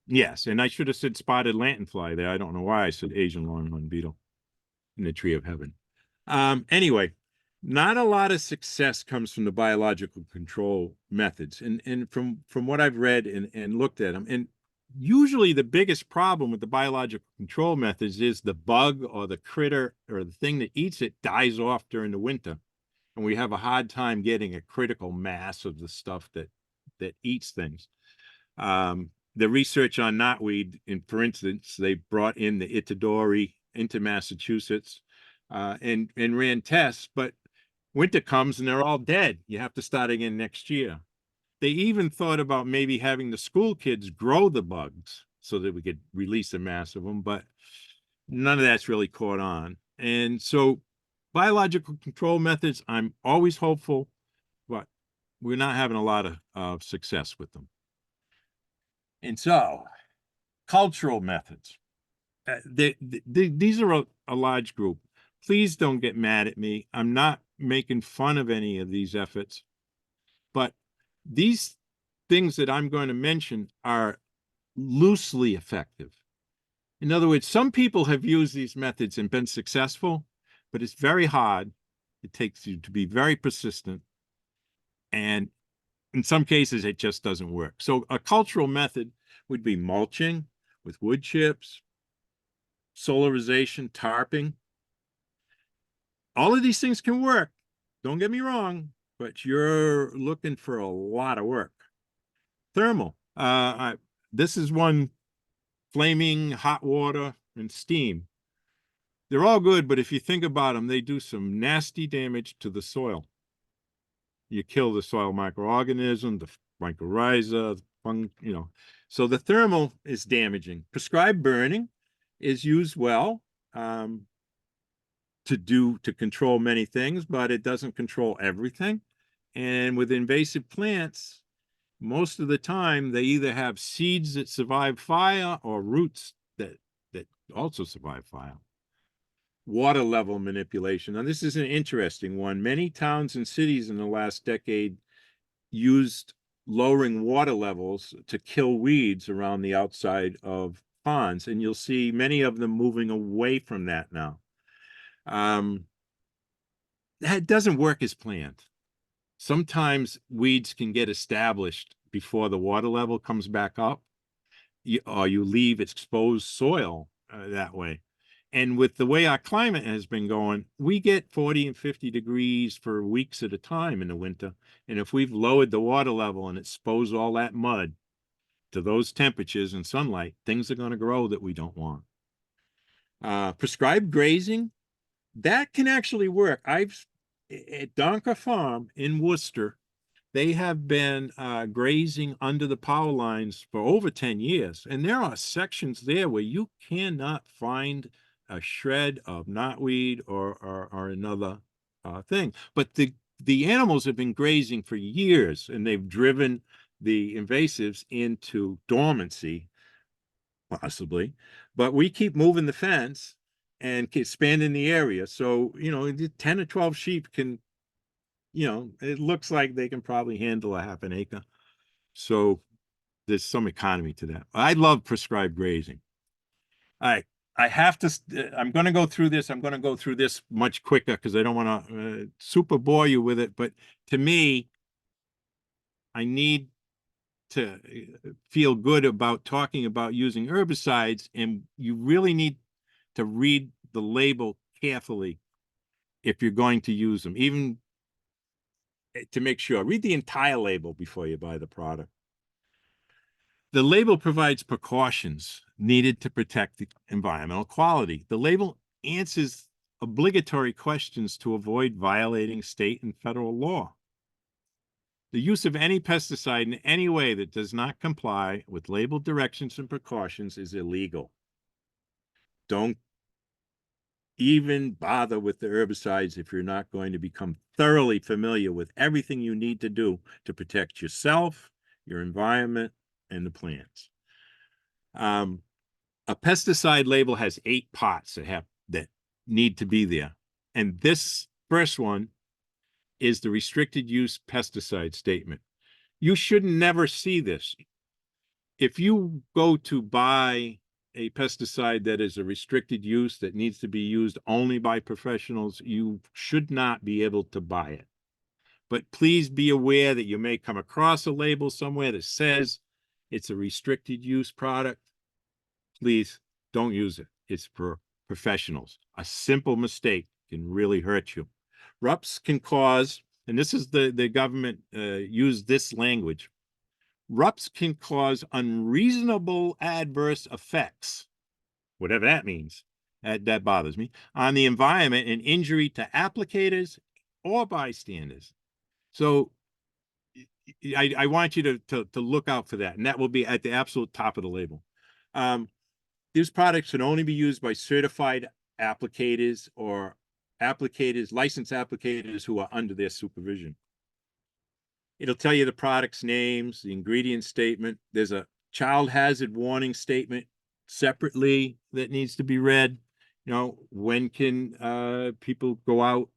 Yes, and I should have said spotted lanternfly there. I don't know why I said Asian longhorn beetle in the tree of heaven. Anyway, not a lot of success comes from the biological control methods. And from what I've read and looked at them, and usually the biggest problem with the biological control methods is the bug or the critter or the thing that eats it dies off during the winter. And we have a hard time getting a critical mass of the stuff that eats things. The research on knotweed, for instance, they brought in the Itadori into Massachusetts and ran tests, but winter comes and they're all dead. You have to start again next year. They even thought about maybe having the school kids grow the bugs so that we could release a mass of them, but none of that's really caught on. And so biological control methods, I'm always hopeful, but we're not having a lot of success with them. And so cultural methods. These are a large group. Please don't get mad at me. I'm not making fun of any of these efforts, but these things that I'm going to mention are loosely effective. In other words, some people have used these methods and been successful, but it's very hard. It takes you to be very persistent. And in some cases, it just doesn't work. So a cultural method would be mulching with wood chips, solarization, tarping. All of these things can work. Don't get me wrong, but you're looking for a lot of work. Thermal. This is one: flaming hot water and steam. They're all good, but if you think about them, they do some nasty damage to the soil. You kill the soil microorganism, the mycorrhiza, So the thermal is damaging. Prescribed burning is used well to control many things, but it doesn't control everything. And with invasive plants, most of the time they either have seeds that survive fire or roots that also survive fire. Water level manipulation. Now, this is an interesting one. Many towns and cities in the last decade used lowering water levels to kill weeds around the outside of ponds, and you'll see many of them moving away from that now. That doesn't work as planned. Sometimes weeds can get established before the water level comes back up, or you leave exposed soil that way. And with the way our climate has been going, we get 40 and 50 degrees for weeks at a time in the winter. And if we've lowered the water level and exposed all that mud to those temperatures and sunlight, things are going to grow that we don't want. Prescribed grazing, that can actually work. At Donker Farm in Worcester, they have been grazing under the power lines for over 10 years. And there are sections there where you cannot find a shred of knotweed or another thing. But the animals have been grazing for years, and they've driven the invasives into dormancy, possibly. But we keep moving the fence and expanding the area. So, 10 or 12 sheep can, it looks like they can probably handle a half an acre. So there's some economy to that. I love prescribed grazing. I have to, I'm going to go through this. I'm going to go through this much quicker because I don't want to super bore you with it. But to me, I need to feel good about talking about using herbicides, and you really need to read the label carefully if you're going to use them, even to make sure. Read the entire label before you buy the product. The label provides precautions needed to protect the environmental quality. The label answers obligatory questions to avoid violating state and federal law. The use of any pesticide in any way that does not comply with label directions and precautions is illegal. Don't even bother with the herbicides if you're not going to become thoroughly familiar with everything you need to do to protect yourself, your environment, and the plants. A pesticide label has 8 parts that need to be there. And this first one is the restricted use pesticide statement. You should never see this. If you go to buy a pesticide that is a restricted use that needs to be used only by professionals, you should not be able to buy it. But please be aware that you may come across a label somewhere that says it's a restricted use product. Please don't use it. It's for professionals. A simple mistake can really hurt you. RUPS can cause, and this is the government use this language, RUPS can cause unreasonable adverse effects, whatever that means. That bothers me, on the environment and injury to applicators or bystanders. So I want you to look out for that, and that will be at the absolute top of the label. These products can only be used by certified applicators or licensed applicators who are under their supervision. It'll tell you the product's names, the ingredient statement. There's a child hazard warning statement separately that needs to be read. You know, when can people go out?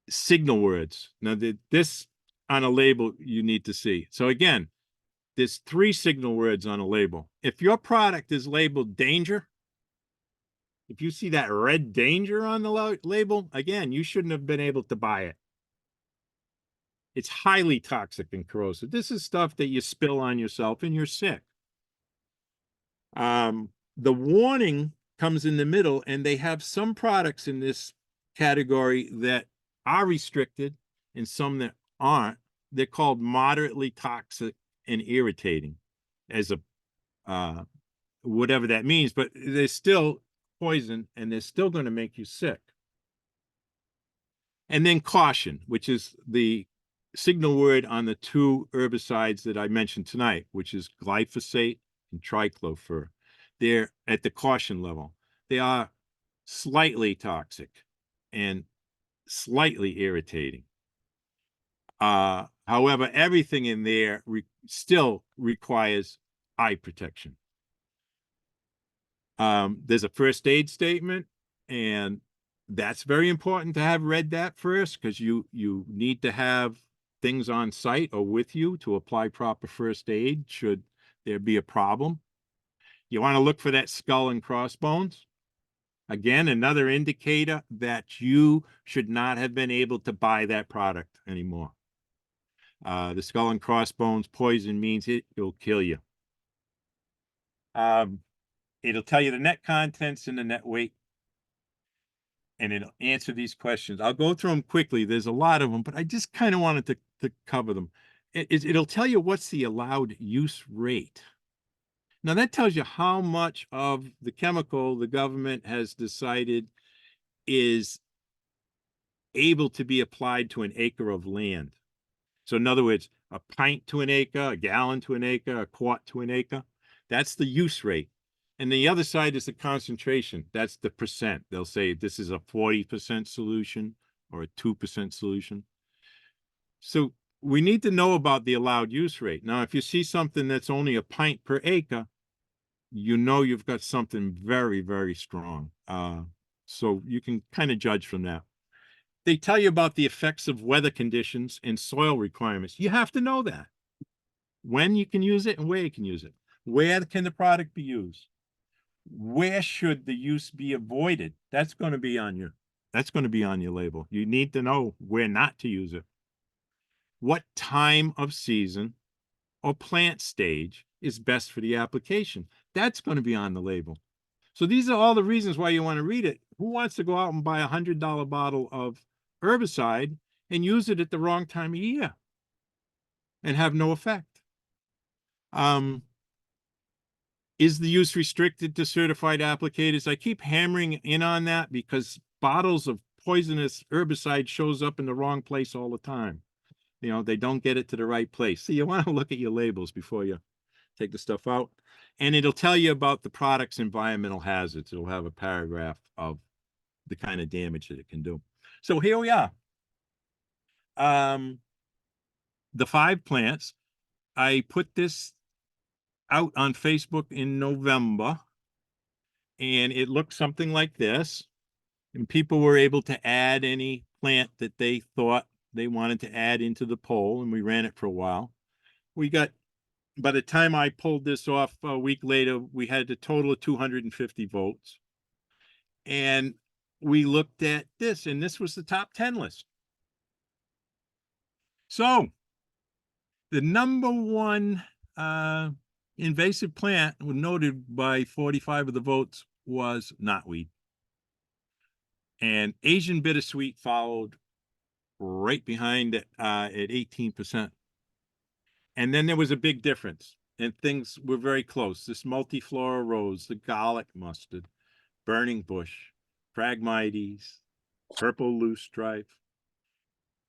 Signal words. Now, this on a label you need to see. So again, there's 3 signal words on a label. If your product is labeled danger, if you see that red danger on the label, again, you shouldn't have been able to buy it. It's highly toxic and corrosive. This is stuff that you spill on yourself and you're sick. The warning comes in the middle, and they have some products in this category that are restricted and some that aren't. They're called moderately toxic and irritating, as a whatever that means, but they're still poison and they're still going to make you sick. And then caution, which is the signal word on the 2 herbicides that I mentioned tonight, which is glyphosate and triclofor. They're at the caution level. They are slightly toxic and slightly irritating. However, everything in there still requires eye protection. There's a first aid statement, and that's very important to have read that first, because you need to have things on site or with you to apply proper first aid should there be a problem. You want to look for that skull and crossbones. Again, another indicator that you should not have been able to buy that product anymore. The skull and crossbones poison means it'll kill you. It'll tell you the net contents and the net weight, and it'll answer these questions. I'll go through them quickly. There's a lot of them, but I just kind of wanted to cover them. It'll tell you what's the allowed use rate. Now, that tells you how much of the chemical the government has decided is able to be applied to an acre of land. So in other words, a pint to an acre, a gallon to an acre, a quart to an acre. That's the use rate. And the other side is the concentration. That's the percent. They'll say this is a 40% solution or a 2% solution. So we need to know about the allowed use rate. Now, if you see something that's only a pint per acre, you know you've got something very, very strong. So you can kind of judge from that. They tell you about the effects of weather conditions and soil requirements. You have to know that. When you can use it and where you can use it. Where can the product be used? Where should the use be avoided? That's going to be on your label. You need to know where not to use it. what time of season or plant stage is best for the application. That's going to be on the label. So these are all the reasons why you want to read it. Who wants to go out and buy $100 bottle of herbicide and use it at the wrong time of year and have no effect? Is the use restricted to certified applicators? I keep hammering in on that because bottles of poisonous herbicide shows up in the wrong place all the time. You know, they don't get it to the right place. So you want to look at your labels before you take the stuff out. And it'll tell you about the product's environmental hazards. It'll have a paragraph of the kind of damage that it can do. So here we are. The 5 plants. I put this out on Facebook in November, and it looked something like this. And people were able to add any plant that they thought they wanted to add into the poll, and we ran it for a while. We got, by the time I pulled this off a week later, we had a total of 250 votes. And we looked at this, and this was the top 10 list. So the number one invasive plant noted by 45 of the votes was knotweed. And Asian bittersweet followed right behind it at 18%. And then there was a big difference, and things were very close. This multiflora rose, the garlic mustard, burning bush, Phragmites, purple loosestrife,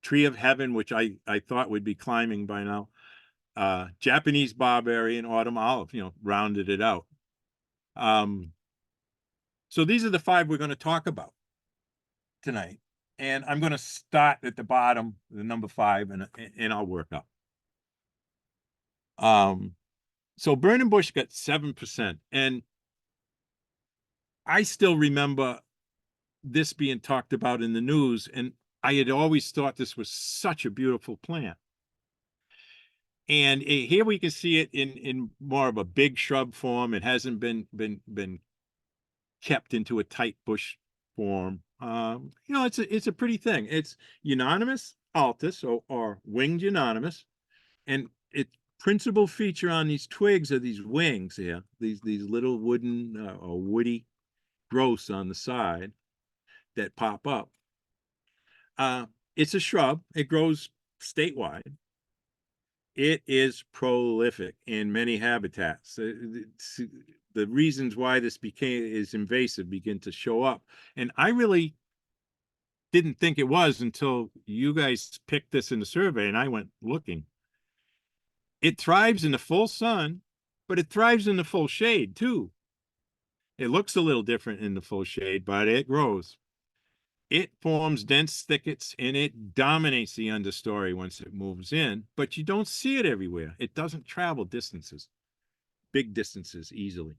tree of heaven, which I thought would be climbing by now, Japanese barberry, and autumn olive, rounded it out. So these are the 5 we're going to talk about tonight. And I'm going to start at the bottom, the number 5, and I'll work up. So burning bush got 7%. And I still remember this being talked about in the news, and I had always thought this was such a beautiful plant. And here we can see it in more of a big shrub form. It hasn't been kept into a tight bush form. It's a pretty thing. It's unanimous altus or winged unanimous, and its principal feature on these twigs are these wings here, these little wooden or woody growths on the side that pop up. It's a shrub. It grows statewide. It is prolific in many habitats. The reasons why this is invasive begin to show up. And I really didn't think it was until you guys picked this in the survey and I went looking. It thrives in the full sun, but it thrives in the full shade too. It looks a little different in the full shade, but it grows. It forms dense thickets and it dominates the understory once it moves in, but you don't see it everywhere. It doesn't travel distances, big distances easily.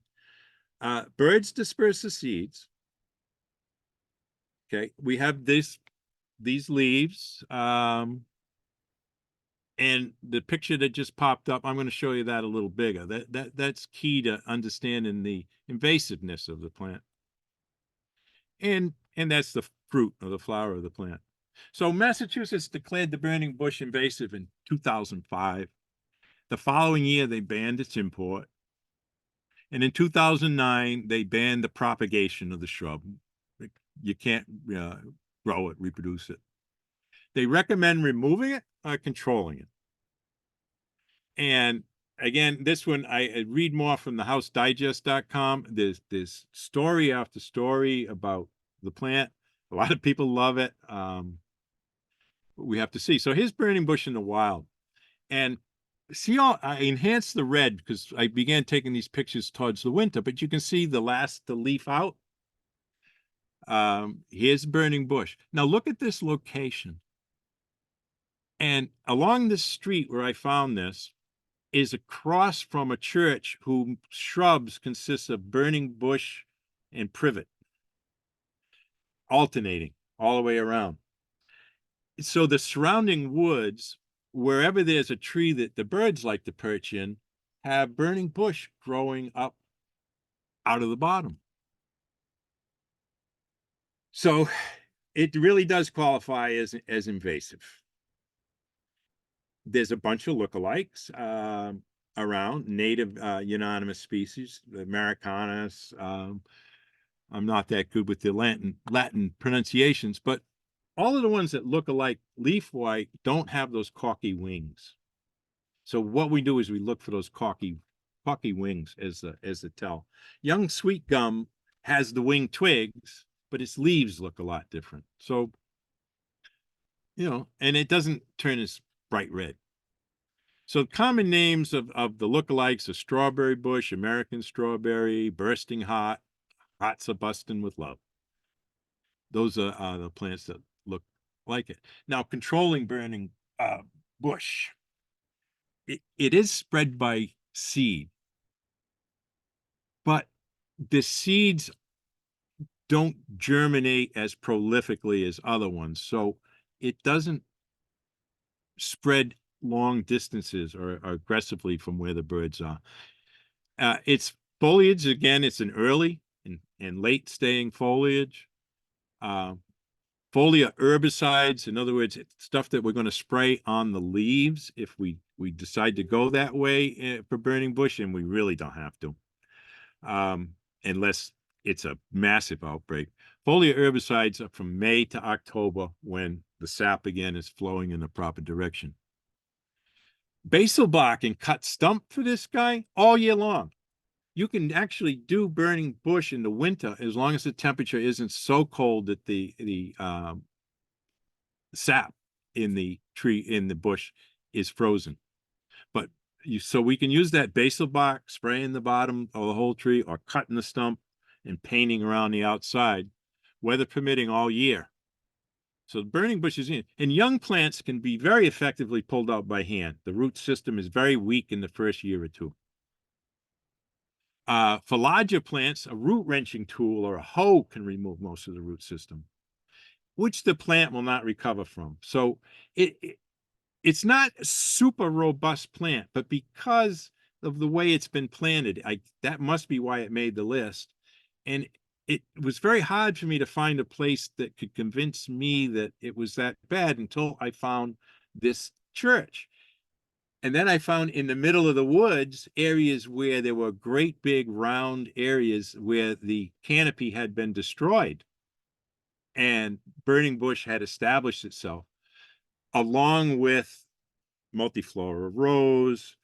Birds disperse the seeds. Okay, we have these leaves, and the picture that just popped up, I'm going to show you that a little bigger. That's key to understanding the invasiveness of the plant. And that's the fruit or the flower of the plant. So Massachusetts declared the burning bush invasive in 2005. The following year, they banned its import. And in 2009, they banned the propagation of the shrub. You can't grow it, reproduce it. They recommend removing it or controlling it. And again, this one, I read more from the housedigest.com. There's story after story about the plant. A lot of people love it. We have to see. So here's burning bush in the wild. And see, I enhanced the red because I began taking these pictures towards the winter, but you can see the leaf out. Here's burning bush. Now look at this location. And along this street where I found this is across from a church whose shrubs consist of burning bush and privet, alternating all the way around. So the surrounding woods, wherever there's a tree that the birds like to perch in, have burning bush growing up out of the bottom. So it really does qualify as invasive. there's a bunch of lookalikes around native unanimous species, the Americanus. I'm not that good with the Latin pronunciations, but all of the ones that look alike leaf white don't have those corky wings. So what we do is we look for those corky wings as the tell. Young sweet gum has the wing twigs, but its leaves look a lot different. So, and it doesn't turn as bright red. So common names of the lookalikes are strawberry bush, American strawberry, bursting hot, hots a bustin' with love. Those are the plants that look like it. Now, controlling burning bush. It is spread by seed, but the seeds don't germinate as prolifically as other ones. So it doesn't spread long distances or aggressively from where the birds are. It's foliage, again, it's an early and late staying foliage. Foliar herbicides, in other words, it's stuff that we're going to spray on the leaves if we decide to go that way for burning bush, and we really don't have to, unless it's a massive outbreak. Foliar herbicides are from May to October when the sap again is flowing in the proper direction. Basal bark and cut stump for this guy all year long. You can actually do burning bush in the winter as long as the temperature isn't so cold that the sap in the tree, in the bush, is frozen. But so we can use that basal bark, spraying the bottom of the whole tree or cutting the stump and painting around the outside, weather permitting, all year. So burning bushes and young plants can be very effectively pulled out by hand. The root system is very weak in the first year or two. For larger plants, a root wrenching tool or a hoe can remove most of the root system, which the plant will not recover from. So it's not a super robust plant, but because of the way it's been planted, that must be why it made the list. And it was very hard for me to find a place that could convince me that it was that bad until I found this church. And then I found in the middle of the woods areas where there were great big round areas where the canopy had been destroyed and burning bush had established itself, along with multiflora rose,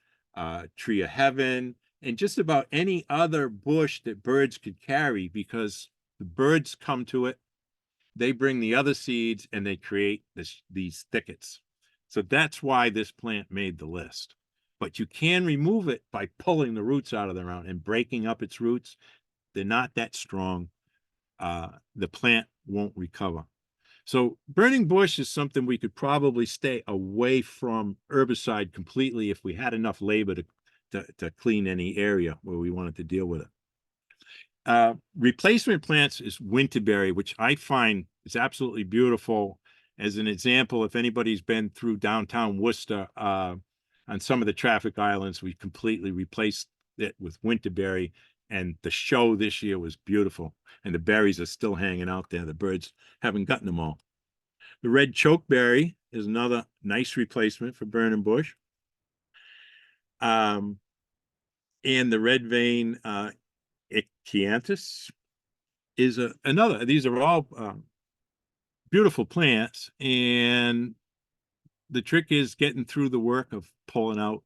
tree of heaven, and just about any other bush that birds could carry, because the birds come to it, they bring the other seeds, and they create these thickets. So that's why this plant made the list. But you can remove it by pulling the roots out of the ground and breaking up its roots. They're not that strong. The plant won't recover. So burning bush is something we could probably stay away from herbicide completely if we had enough labor to clean any area where we wanted to deal with it. Replacement plants is winterberry, which I find is absolutely beautiful. As an example, if anybody's been through downtown Worcester, on some of the traffic islands, we completely replaced it with winterberry, and the show this year was beautiful. And the berries are still hanging out there. The birds haven't gotten them all. The red chokeberry is another nice replacement for burning bush. And the red vein Ichthyanthes is another. These are all beautiful plants, and the trick is getting through the work of pulling out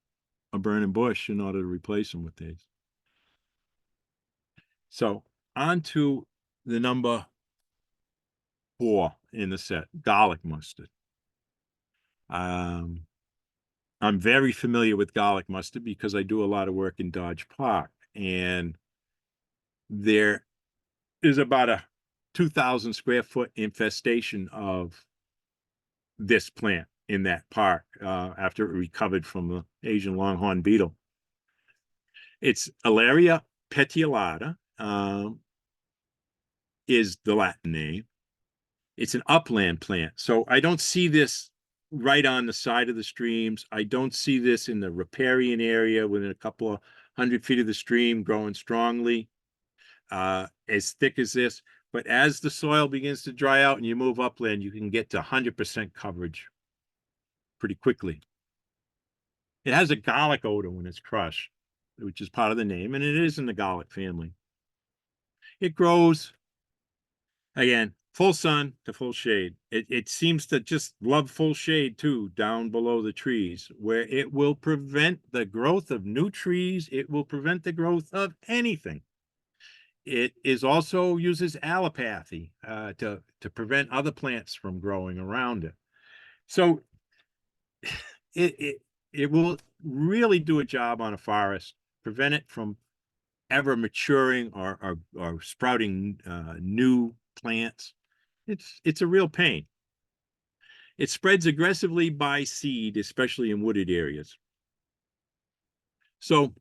a burning bush in order to replace them with these. So on to the number 4 in the set, garlic mustard. I'm very familiar with garlic mustard because I do a lot of work in Dodge Park, and there is about a 2,000 square foot infestation of this plant in that park after it recovered from the Asian longhorn beetle. It's Alaria petiolata, is the Latin name. It's an upland plant. So I don't see this right on the side of the streams. I don't see this in the riparian area within a couple of 100 feet of the stream growing strongly, as thick as this. But as the soil begins to dry out and you move upland, you can get to 100% coverage pretty quickly. It has a garlic odor when it's crushed, which is part of the name, and it is in the garlic family. It grows, again, full sun to full shade. It seems to just love full shade too, down below the trees, where it will prevent the growth of new trees. It will prevent the growth of anything. It is also uses allopathy to prevent other plants from growing around it. So it will really do a job on a forest, prevent it from ever maturing or sprouting new plants. It's a real pain. It spreads aggressively by seed, especially in wooded areas. So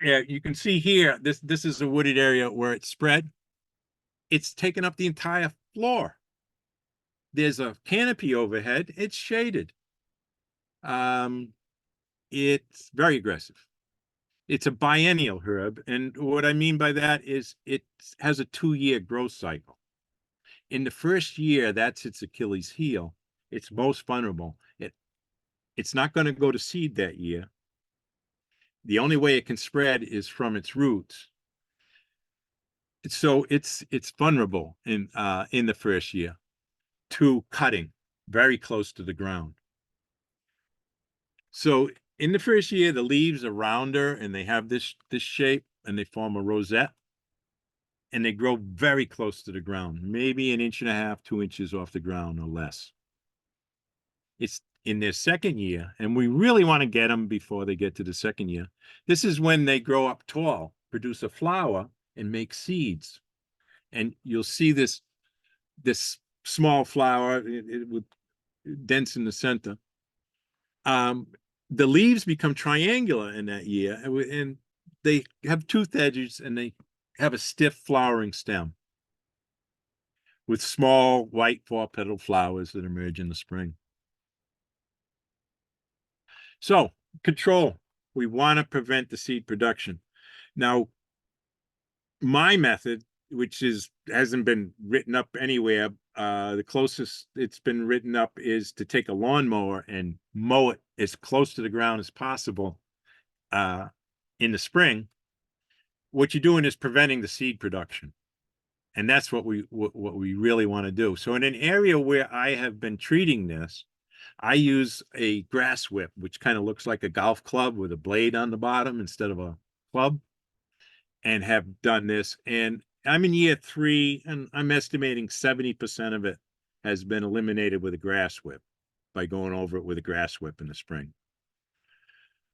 yeah, you can see here, this is a wooded area where it's spread. It's taken up the entire floor. There's a canopy overhead. It's shaded. It's very aggressive. It's a biennial herb. And what I mean by that is it has a 2-year growth cycle. In the first year, that's its Achilles heel. It's most vulnerable. It's not going to go to seed that year. The only way it can spread is from its roots. So it's vulnerable in the first year to cutting very close to the ground. So in the first year, the leaves are rounder and they have this shape and they form a rosette, and they grow very close to the ground, maybe 1.5 inches, 2 inches off the ground or less. It's in their second year, and we really want to get them before they get to the second year. This is when they grow up tall, produce a flower, and make seeds. And you'll see this small flower, it would dense in the center. The leaves become triangular in that year, and they have toothed edges, and they have a stiff flowering stem with small white 4-petal flowers that emerge in the spring. So, control. We want to prevent the seed production. Now, my method, which hasn't been written up anywhere, the closest it's been written up is to take a lawnmower and mow it as close to the ground as possible in the spring. What you're doing is preventing the seed production. And that's what we really want to do. So in an area where I have been treating this, I use a grass whip, which kind of looks like a golf club with a blade on the bottom instead of a club, and have done this. And I'm in year 3, and I'm estimating 70% of it has been eliminated with a grass whip by going over it with a grass whip in the spring.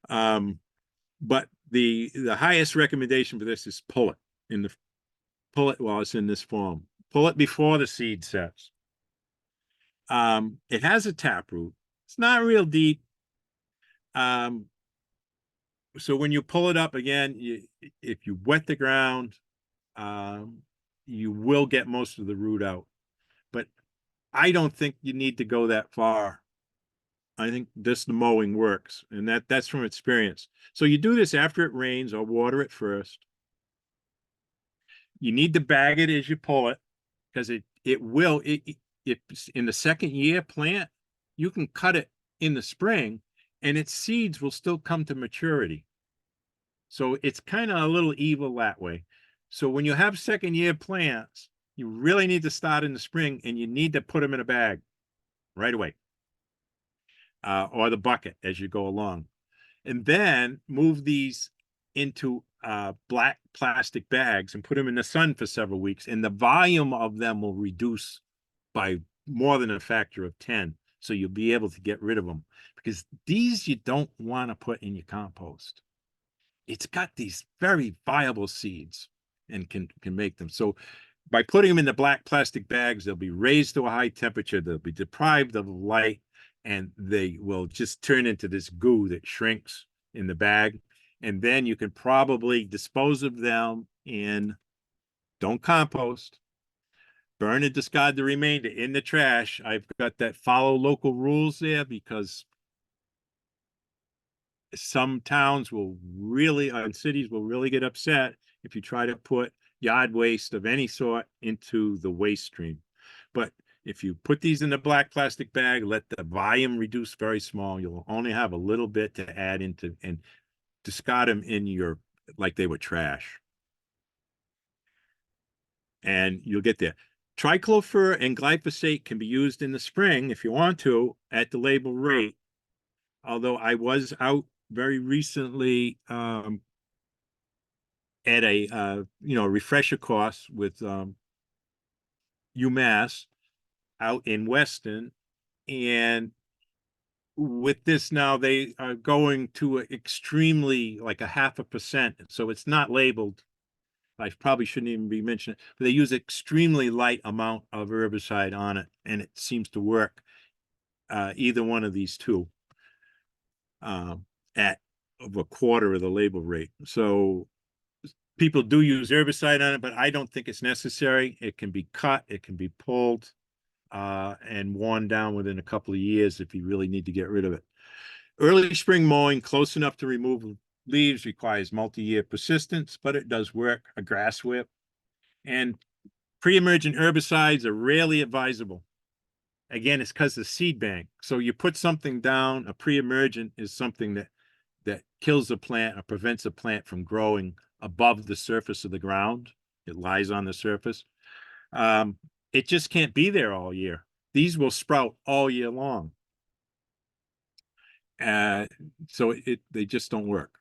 But the highest recommendation for this is pull it while it's in this form. Pull it before the seed sets. It has a taproot. It's not real deep. So when you pull it up again, if you wet the ground, you will get most of the root out. But I don't think you need to go that far. I think the mowing works, and that's from experience. So you do this after it rains, or water it first. You need to bag it as you pull it, because if in the second year plant, you can cut it in the spring and its seeds will still come to maturity. So it's kind of a little evil that way. So when you have second year plants, you really need to start in the spring, and you need to put them in a bag right away, or the bucket as you go along. And then move these into black plastic bags and put them in the sun for several weeks, and the volume of them will reduce by more than a factor of 10. So you'll be able to get rid of them, because these you don't want to put in your compost. It's got these very viable seeds and can make them. So by putting them in the black plastic bags, they'll be raised to a high temperature, they'll be deprived of light, and they will just turn into this goo that shrinks in the bag. And then you can probably dispose of them in, don't compost, burn and discard the remainder in the trash. I've got that follow local rules there, because some towns will really, and cities will really get upset if you try to put yard waste of any sort into the waste stream. But If you put these in a black plastic bag, let the volume reduce very small, you'll only have a little bit to add into and discard them in your, like they were trash. And you'll get there. Triclofer and glyphosate can be used in the spring if you want to at the label rate. Although I was out very recently at a refresher course with UMass out in Weston, and with this now they are going to extremely like a 0.5%, so it's not labeled. I probably shouldn't even be mentioning it, but they use extremely light amount of herbicide on it, and it seems to work either one of these two at a quarter of the label rate. So people do use herbicide on it, but I don't think it's necessary. It can be cut, it can be pulled, and worn down within a couple of years if you really need to get rid of it. Early spring mowing close enough to remove leaves requires multi-year persistence, but it does work. A grass whip and pre-emergent herbicides are rarely advisable. Again, it's because of seed bank. So you put something down, a pre-emergent is something that kills a plant or prevents a plant from growing above the surface of the ground. It lies on the surface. It just can't be there all year. These will sprout all year long. So they just don't work.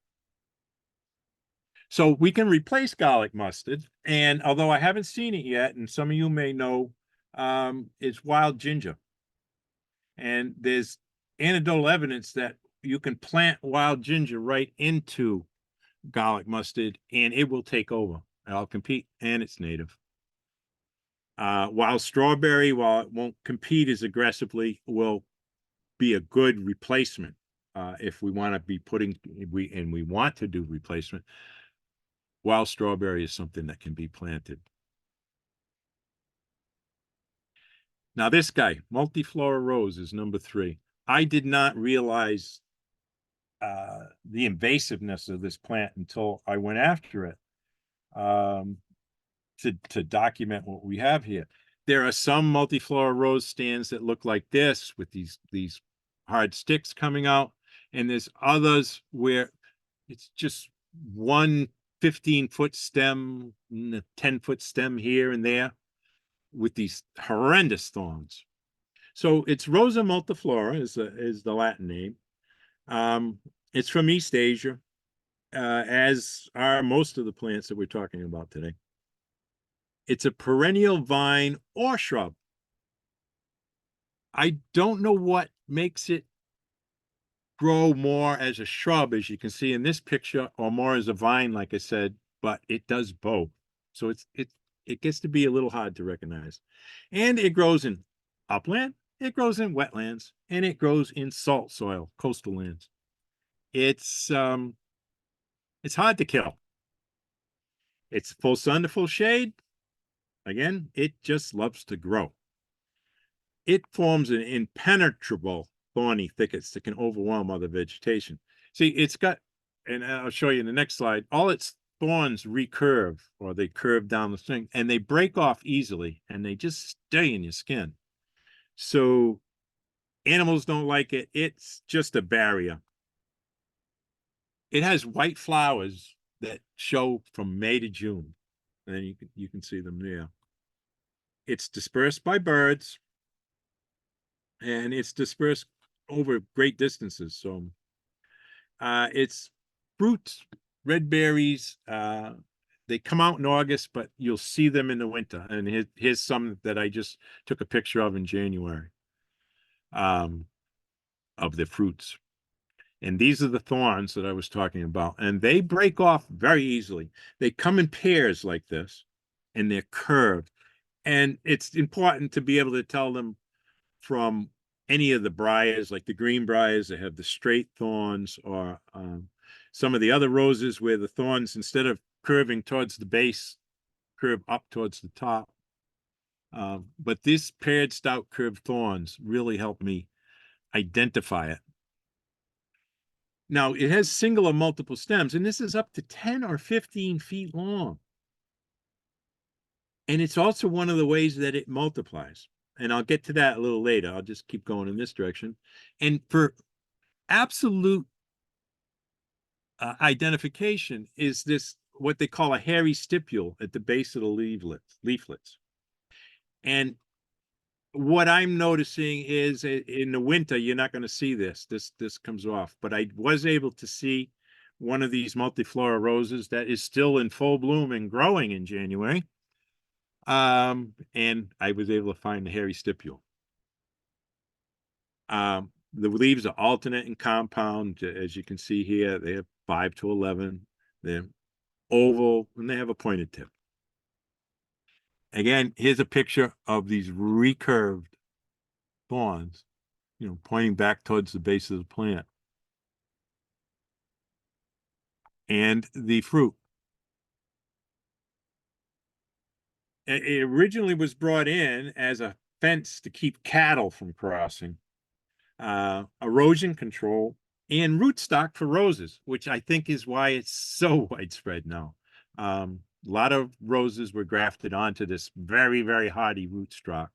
So we can replace garlic mustard. And although I haven't seen it yet, and some of you may know, it's wild ginger. And there's anecdotal evidence that you can plant wild ginger right into garlic mustard and it will take over. It'll compete, and it's native. Wild strawberry, while it won't compete as aggressively, will be a good replacement if we want to be putting, we want to do replacement. Wild strawberry is something that can be planted. Now this guy, multiflora rose, is number 3. I did not realize the invasiveness of this plant until I went after it to document what we have here. There are some multiflora rose stands that look like this with these hard sticks coming out, and there's others where it's just one 15-foot stem, a 10-foot stem here and there with these horrendous thorns. So it's Rosa multiflora is the Latin name. It's from East Asia, as are most of the plants that we're talking about today. It's a perennial vine or shrub. I don't know what makes it grow more as a shrub, as you can see in this picture, or more as a vine, like I said, but it does both. So it gets to be a little hard to recognize. And it grows in upland, it grows in wetlands, and it grows in salt soil, coastal lands. It's hard to kill. It's full sun to full shade. Again, it just loves to grow. It forms an impenetrable thorny thickets that can overwhelm other vegetation. See, it's got, and I'll show you in the next slide, all its thorns recurve, or they curve down the string, and they break off easily, and they just stay in your skin. So animals don't like it. It's just a barrier. It has white flowers that show from May to June, and you can see them there. It's dispersed by birds, and it's dispersed over great distances. So it's fruits, red berries. They come out in August, but you'll see them in the winter. And here's some that I just took a picture of in January of the fruits. And these are the thorns that I was talking about. And they break off very easily. They come in pairs like this, and they're curved. And it's important to be able to tell them from any of the briars, like the green briars that have the straight thorns, or some of the other roses where the thorns, instead of curving towards the base, curve up towards the top. But these paired stout curved thorns really help me identify it. Now, it has single or multiple stems, and this is up to 10 or 15 feet long. And it's also one of the ways that it multiplies. and I'll get to that a little later. I'll just keep going in this direction. And for absolute identification is this, what they call a hairy stipule at the base of the leaflets. And what I'm noticing is in the winter, you're not going to see this. This comes off, but I was able to see one of these multiflora roses that is still in full bloom and growing in January. And I was able to find the hairy stipule. The leaves are alternate in compound, as you can see here. They have 5 to 11. They're oval, and they have a pointed tip. Again, here's a picture of these recurved thorns, you know, pointing back towards the base of the plant. And the fruit. It originally was brought in as a fence to keep cattle from crossing, erosion control, and rootstock for roses, which I think is why it's so widespread now. A lot of roses were grafted onto this very, very hardy rootstock.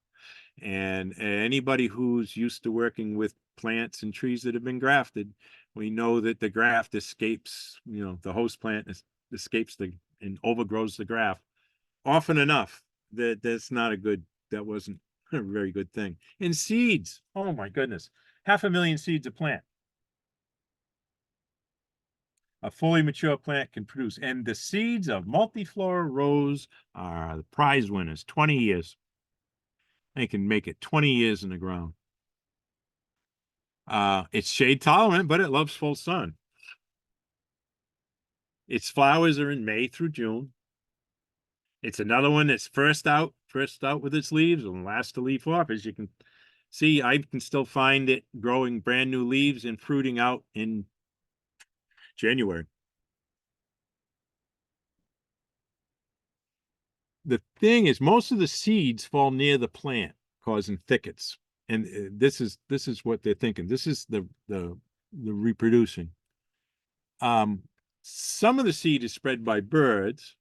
And anybody who's used to working with plants and trees that have been grafted, we know that the graft escapes, you know, the host plant escapes and overgrows the graft often enough that that wasn't a very good thing. And seeds, oh my goodness, 500,000 seeds a plant. A fully mature plant can produce, and the seeds of multiflora rose are the prize winners, 20 years. They can make it 20 years in the ground. It's shade tolerant, but it loves full sun. Its flowers are in May through June. It's another one that's first out with its leaves and last to leaf off. As you can see, I can still find it growing brand new leaves and fruiting out in January. The thing is, most of the seeds fall near the plant, causing thickets. And this is what they're thinking. This is the reproducing. Some of the seed is spread by birds,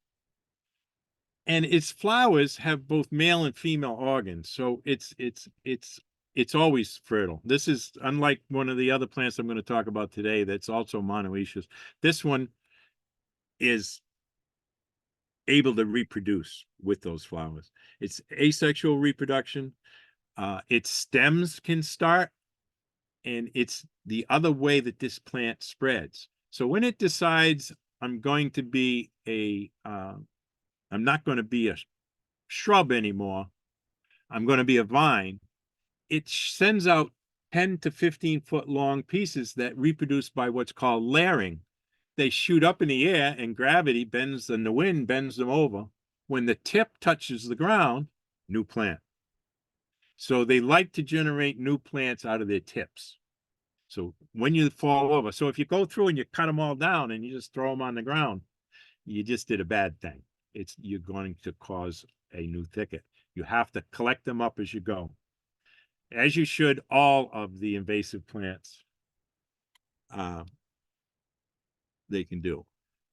and its flowers have both male and female organs, so it's always fertile. This is unlike one of the other plants I'm going to talk about today that's also monoecious. This one is able to reproduce with those flowers. It's asexual reproduction. Its stems can start, and it's the other way that this plant spreads. So when it decides I'm not going to be a shrub anymore, I'm going to be a vine, it sends out 10 to 15 foot long pieces that reproduce by what's called layering. They shoot up in the air, and gravity bends, and the wind bends them over. When the tip touches the ground, new plant. So they like to generate new plants out of their tips. So when you fall over, so if you go through and you cut them all down and you just throw them on the ground, you just did a bad thing. You're going to cause a new thicket. You have to collect them up as you go, as you should all of the invasive plants. They can do.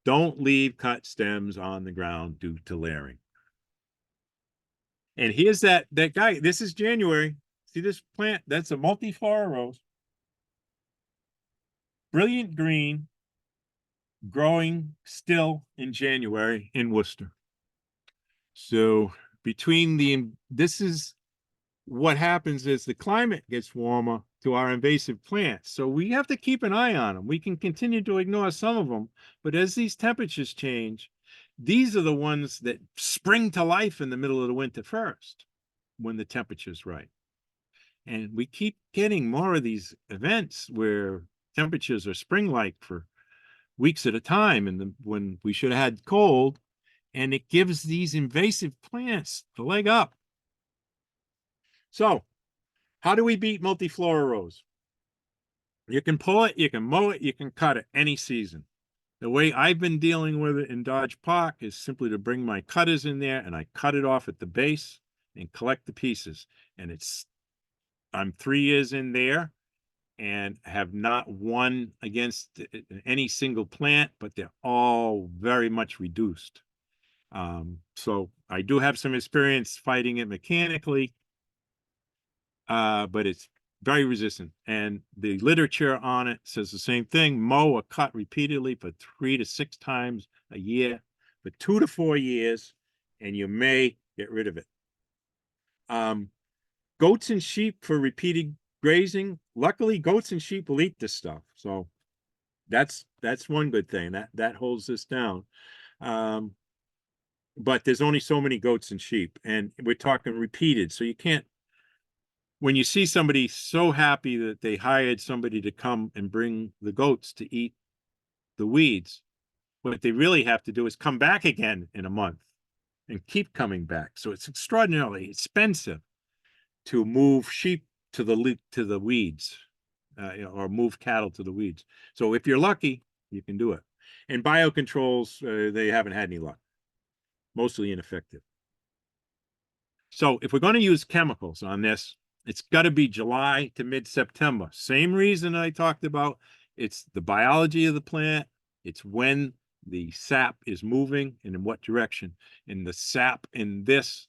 Don't leave cut stems on the ground due to layering. And here's that guy. This is January. See this plant? That's a multiflora rose. Brilliant green, growing still in January in Worcester. So this is what happens as the climate gets warmer to our invasive plants. So we have to keep an eye on them. We can continue to ignore some of them, but as these temperatures change, these are the ones that spring to life in the middle of the winter first, when the temperature's right. And we keep getting more of these events where temperatures are spring-like for weeks at a time, and when we should have had cold, and it gives these invasive plants the leg up. So how do we beat multiflora rose? You can pull it, you can mow it, you can cut it any season. The way I've been dealing with it in Dodge Park is simply to bring my cutters in there, and I cut it off at the base and collect the pieces. And I'm 3 years in there and have not won against any single plant, but they're all very much reduced. So I do have some experience fighting it mechanically. but it's very resistant. And the literature on it says the same thing. Mow or cut repeatedly for 3 to 6 times a year for 2 to 4 years, and you may get rid of it. Goats and sheep for repeated grazing. Luckily, goats and sheep will eat this stuff. So that's one good thing. That holds this down. But there's only so many goats and sheep, and we're talking repeated. So you can't, when you see somebody so happy that they hired somebody to come and bring the goats to eat the weeds, what they really have to do is come back again in a month and keep coming back. So it's extraordinarily expensive to move sheep to the weeds, or move cattle to the weeds. So if you're lucky, you can do it. And biocontrols, they haven't had any luck. Mostly ineffective. So if we're going to use chemicals on this, it's got to be July to mid-September. Same reason I talked about. It's the biology of the plant. It's when the sap is moving and in what direction. And the sap in this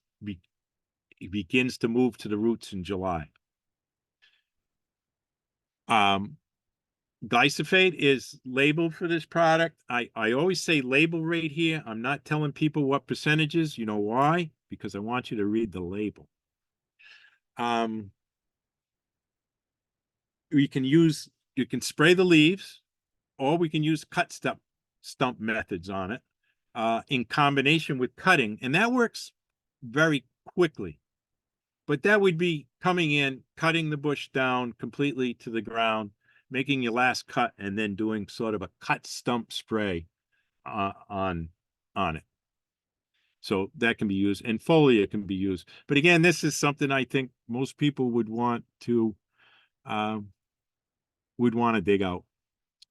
begins to move to the roots in July. Glyphosate is labeled for this product. I always say label right here. I'm not telling people what percentages. You know why? Because I want you to read the label. You can spray the leaves, or we can use cut stump methods on it in combination with cutting, and that works very quickly. But that would be coming in, cutting the bush down completely to the ground, making your last cut, and then doing sort of a cut stump spray on it. So that can be used, and foliar can be used. But again, this is something I think most people would want to dig out,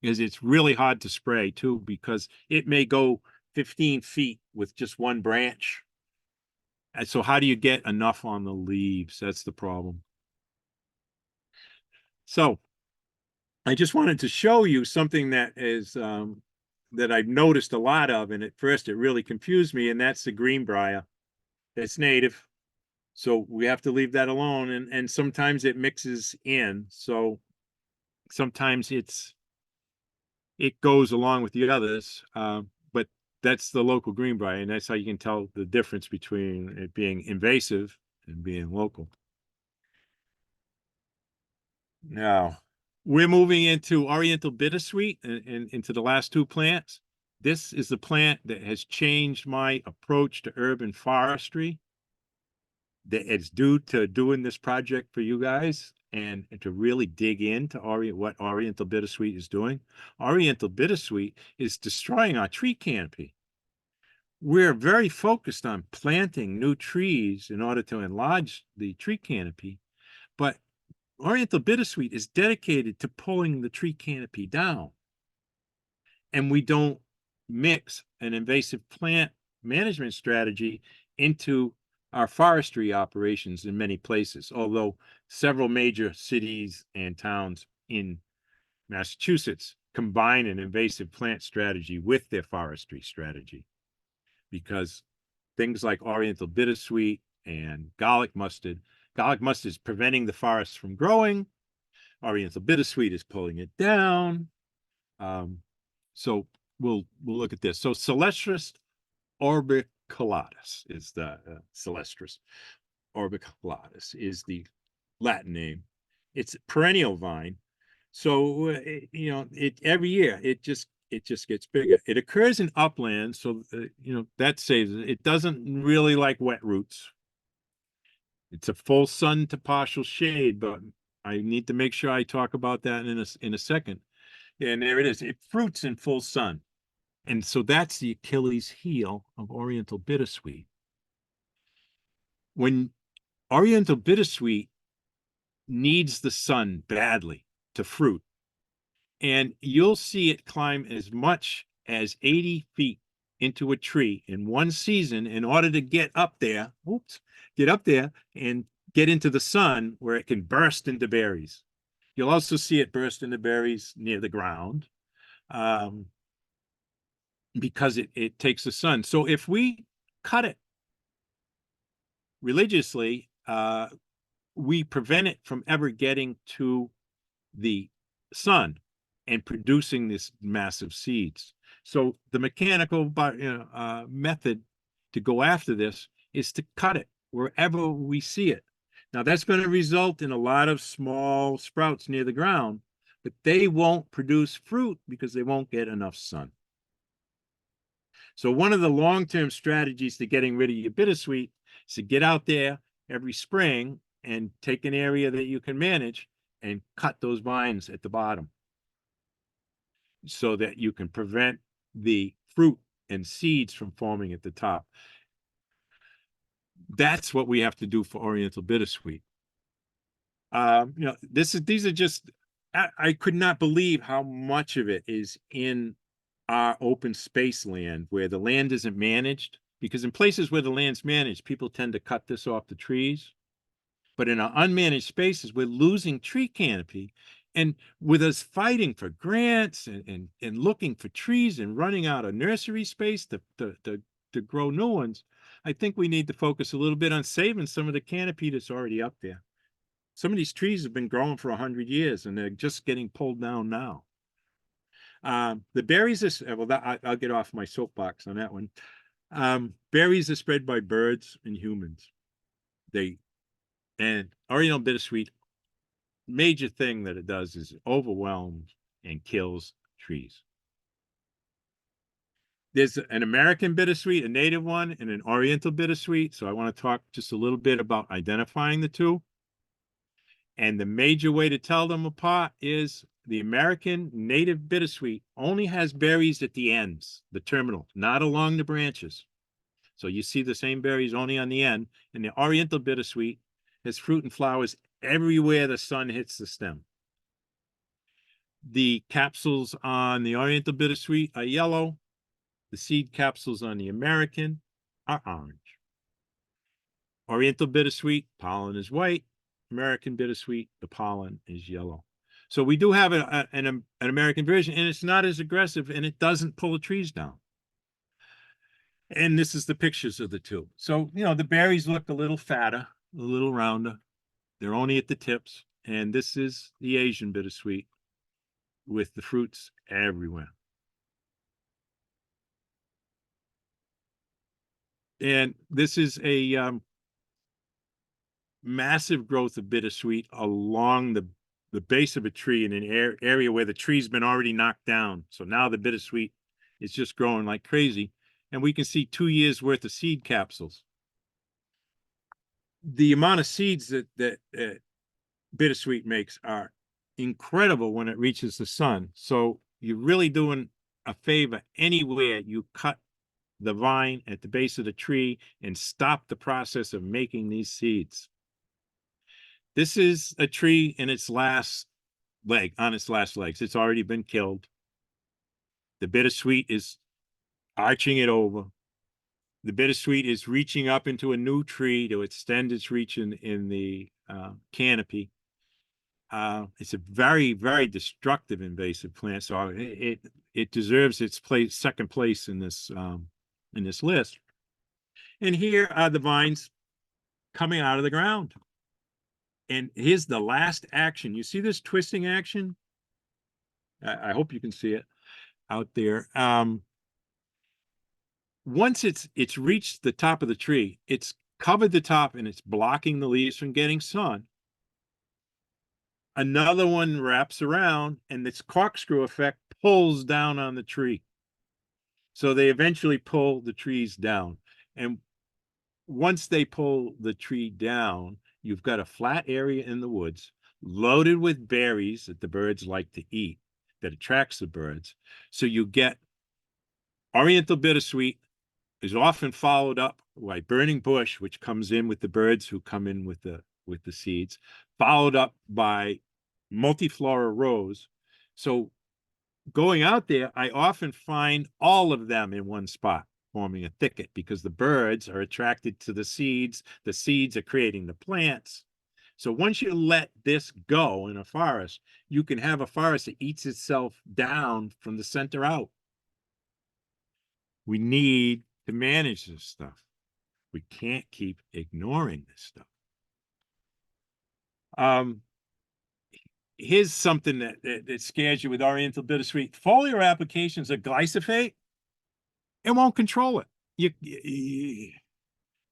because it's really hard to spray too, because it may go 15 feet with just one branch. And so how do you get enough on the leaves? That's the problem. So I just wanted to show you something that is that I've noticed a lot of, and at first it really confused me, and that's the greenbrier. It's native, so we have to leave that alone, and sometimes it mixes in, so sometimes it goes along with the others, but that's the local greenbrier, and that's how you can tell the difference between it being invasive and being local. Now, we're moving into Oriental Bittersweet and into the last 2 plants. This is the plant that has changed my approach to urban forestry. That it's due to doing this project for you guys and to really dig into what Oriental Bittersweet is doing. Oriental Bittersweet is destroying our tree canopy. We're very focused on planting new trees in order to enlarge the tree canopy, but Oriental Bittersweet is dedicated to pulling the tree canopy down. And we don't mix an invasive plant management strategy into our forestry operations in many places, although several major cities and towns in Massachusetts combine an invasive plant strategy with their forestry strategy, because things like Oriental Bittersweet and garlic mustard is preventing the forest from growing. Oriental Bittersweet is pulling it down. So we'll look at this. So Celestris orbiculatus is the Celestris orbiculatus is the Latin name. It's a perennial vine. So every year it just gets bigger. It occurs in uplands, so that saves it. It doesn't really like wet roots. It's a full sun to partial shade, but I need to make sure I talk about that in a second. And there it is. It fruits in full sun. And so that's the Achilles heel of Oriental Bittersweet. When Oriental Bittersweet needs the sun badly to fruit, and you'll see it climb as much as 80 feet into a tree in one season in order to get up there and get into the sun where it can burst into berries. You'll also see it burst into berries near the ground because it takes the sun. So if we cut it religiously, we prevent it from ever getting to the sun and producing this massive seeds. So the mechanical method to go after this is to cut it wherever we see it. Now that's going to result in a lot of small sprouts near the ground, but they won't produce fruit because they won't get enough sun. So one of the long-term strategies to getting rid of your bittersweet is to get out there every spring and take an area that you can manage and cut those vines at the bottom so that you can prevent the fruit and seeds from forming at the top. That's what we have to do for Oriental bittersweet. These are just, I could not believe how much of it is in our open space land where the land isn't managed, because in places where the land's managed, people tend to cut this off the trees. But in our unmanaged spaces, we're losing tree canopy. And with us fighting for grants and looking for trees and running out of nursery space to grow new ones, I think we need to focus a little bit on saving some of the canopy that's already up there. Some of these trees have been growing for 100 years and they're just getting pulled down now. The berries are, well, I'll get off my soapbox on that one. Berries are spread by birds and humans. And Oriental bittersweet, major thing that it does is it overwhelms and kills trees. There's an American bittersweet, a native one, and an Oriental bittersweet. So I want to talk just a little bit about identifying the two. And the major way to tell them apart is the American native bittersweet only has berries at the ends, the terminal, not along the branches. So you see the same berries only on the end. And the Oriental bittersweet has fruit and flowers everywhere the sun hits the stem. The capsules on the Oriental bittersweet are yellow. The seed capsules on the American are orange. Oriental bittersweet, pollen is white. American bittersweet, the pollen is yellow. So we do have an American version, and it's not as aggressive, and it doesn't pull the trees down. And this is the pictures of the two. So, the berries look a little fatter, a little rounder. They're only at the tips. And this is the Asian bittersweet with the fruits everywhere. And this is a massive growth of bittersweet along the base of a tree in an area where the tree's been already knocked down. So now the bittersweet is just growing like crazy. And we can see 2 years worth of seed capsules. The amount of seeds that bittersweet makes are incredible when it reaches the sun. So you're really doing a favor anywhere you cut the vine at the base of the tree and stop the process of making these seeds. This is a tree in its last leg, on its last legs. It's already been killed. The bittersweet is arching it over. The bittersweet is reaching up into a new tree to extend its reach in the canopy. It's a very, very destructive invasive plant, so it deserves its second place in this list. And here are the vines coming out of the ground. And here's the last action. You see this twisting action? I hope you can see it out there. Once it's reached the top of the tree, it's covered the top and it's blocking the leaves from getting sun. Another one wraps around and this corkscrew effect pulls down on the tree. So they eventually pull the trees down. And once they pull the tree down, you've got a flat area in the woods loaded with berries that the birds like to eat, that attracts the birds. So you get Oriental bittersweet is often followed up by burning bush, which comes in with the birds who come in with the seeds, followed up by multiflora rose. So going out there, I often find all of them in one spot, forming a thicket, because the birds are attracted to the seeds are creating the plants. So once you let this go in a forest, you can have a forest that eats itself down from the center out. We need to manage this stuff. We can't keep ignoring this stuff. Here's something that scares you with Oriental bittersweet. Foliar applications of glyphosate, it won't control it.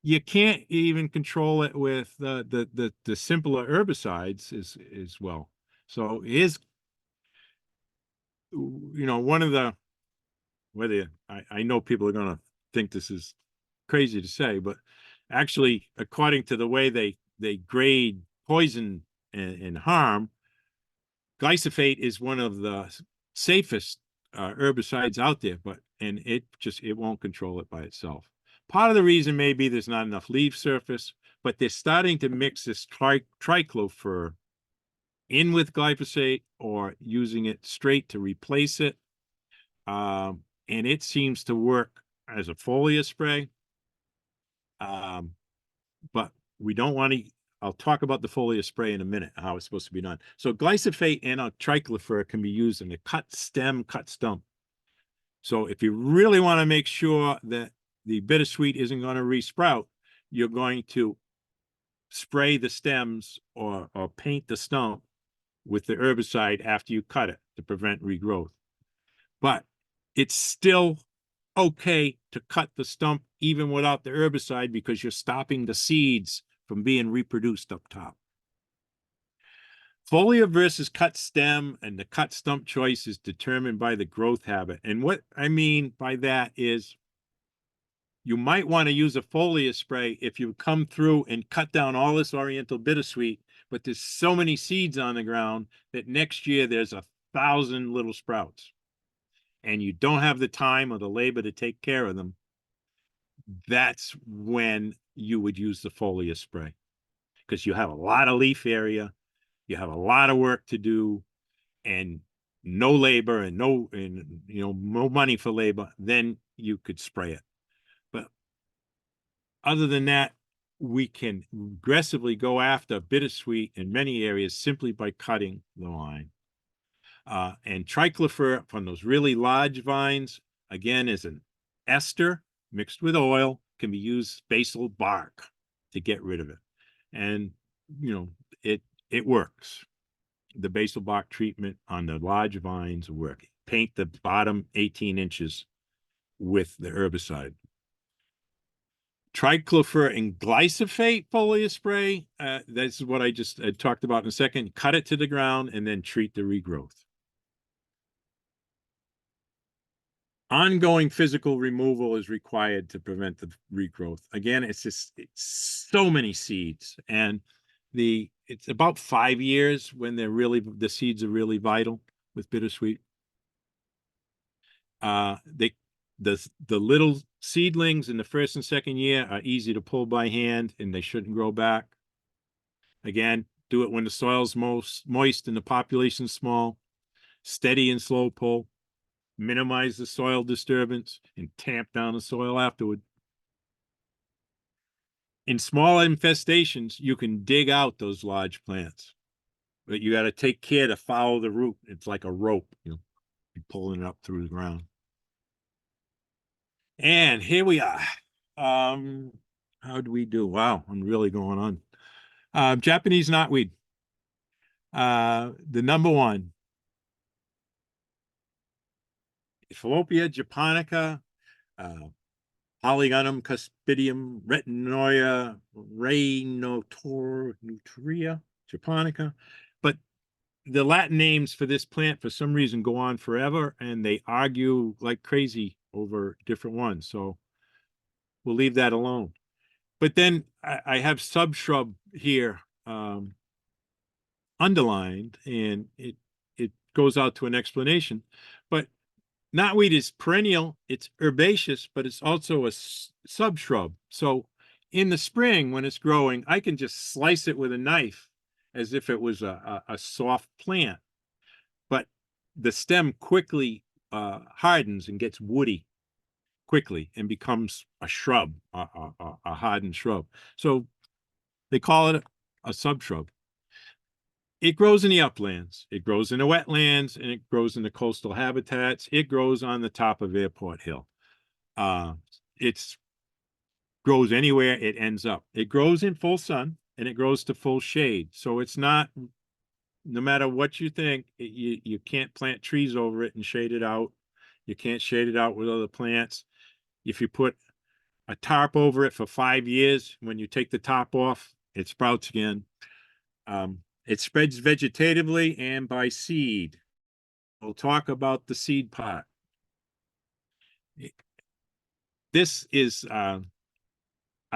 You can't even control it with the simpler herbicides as well. So here's, one of the, I know people are going to think this is crazy to say, but actually, according to the way they grade poison and harm, glyphosate is one of the safest herbicides out there, and it won't control it by itself. Part of the reason may be there's not enough leaf surface, but they're starting to mix this triclofor in with glyphosate or using it straight to replace it. And it seems to work as a foliar spray. But we don't want to, I'll talk about the foliar spray in a minute, how it's supposed to be done. So glyphosate and a triclofor can be used in a cut stem, cut stump. So if you really want to make sure that the bittersweet isn't going to resprout, you're going to spray the stems or paint the stump with the herbicide after you cut it to prevent regrowth. But it's still okay to cut the stump even without the herbicide because you're stopping the seeds from being reproduced up top. Foliar versus cut stem and the cut stump choice is determined by the growth habit. And what I mean by that is you might want to use a foliar spray if you come through and cut down all this Oriental bittersweet, but there's so many seeds on the ground that next year there's 1,000 little sprouts and you don't have the time or the labor to take care of them. That's when you would use the foliar spray because you have a lot of leaf area, you have a lot of work to do, and no labor and no money for labor. Then you could spray it. But other than that, we can aggressively go after bittersweet in many areas simply by cutting the line. And triclofor from those really large vines, again, is an ester mixed with oil, can be used basil bark to get rid of it. And, it works. The basil bark treatment on the large vines work. Paint the bottom 18 inches with the herbicide. Triclofor and glyphosate foliar spray, this is what I just talked about in a second. Cut it to the ground and then treat the regrowth. Ongoing physical removal is required to prevent the regrowth. Again, it's so many seeds, and it's about 5 years when the seeds are really vital with bittersweet. The little seedlings in the first and second year are easy to pull by hand, and they shouldn't grow back. Again, do it when the soil's most moist and the population's small. Steady and slow pull. Minimize the soil disturbance and tamp down the soil afterward. In small infestations, you can dig out those large plants, but you got to take care to follow the root. It's like a rope, you're pulling it up through the ground. And here we are. How do we do? Wow, I'm really going on. Japanese knotweed. The number one. Ethiopia japonica, Polygonum cuspidium, retinoia, Raynotornutria japonica. But the Latin names for this plant, for some reason, go on forever, and they argue like crazy over different ones. So we'll leave that alone. But then I have subshrub here underlined, and it goes out to an explanation. But knotweed is perennial, it's herbaceous, but it's also a subshrub. So in the spring, when it's growing, I can just slice it with a knife as if it was a soft plant. But the stem quickly hardens and gets woody quickly and becomes a shrub, a hardened shrub. So they call it a subshrub. It grows in the uplands, it grows in the wetlands, and it grows in the coastal habitats. It grows on the top of Airport Hill. It grows anywhere it ends up. It grows in full sun, and it grows to full shade. So it's not, no matter what you think, you can't plant trees over it and shade it out. You can't shade it out with other plants. If you put a tarp over it for 5 years, when you take the top off, it sprouts again. It spreads vegetatively and by seed. We'll talk about the seed part. This is, I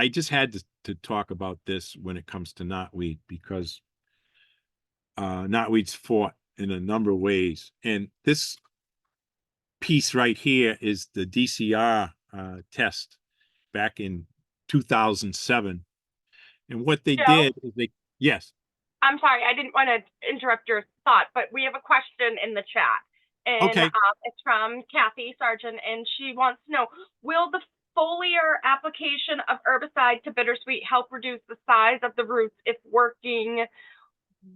just had to talk about this when it comes to knotweed, because knotweed's fought in a number of ways. And this piece right here is the DCR test back in 2007. And what they Joe? did is yes. I'm sorry, I didn't want to interrupt your thought, but we have a question in the chat. And Okay. It's from Kathy Sargent, and she wants to know, will the foliar application of herbicide to bittersweet help reduce the size of the roots if working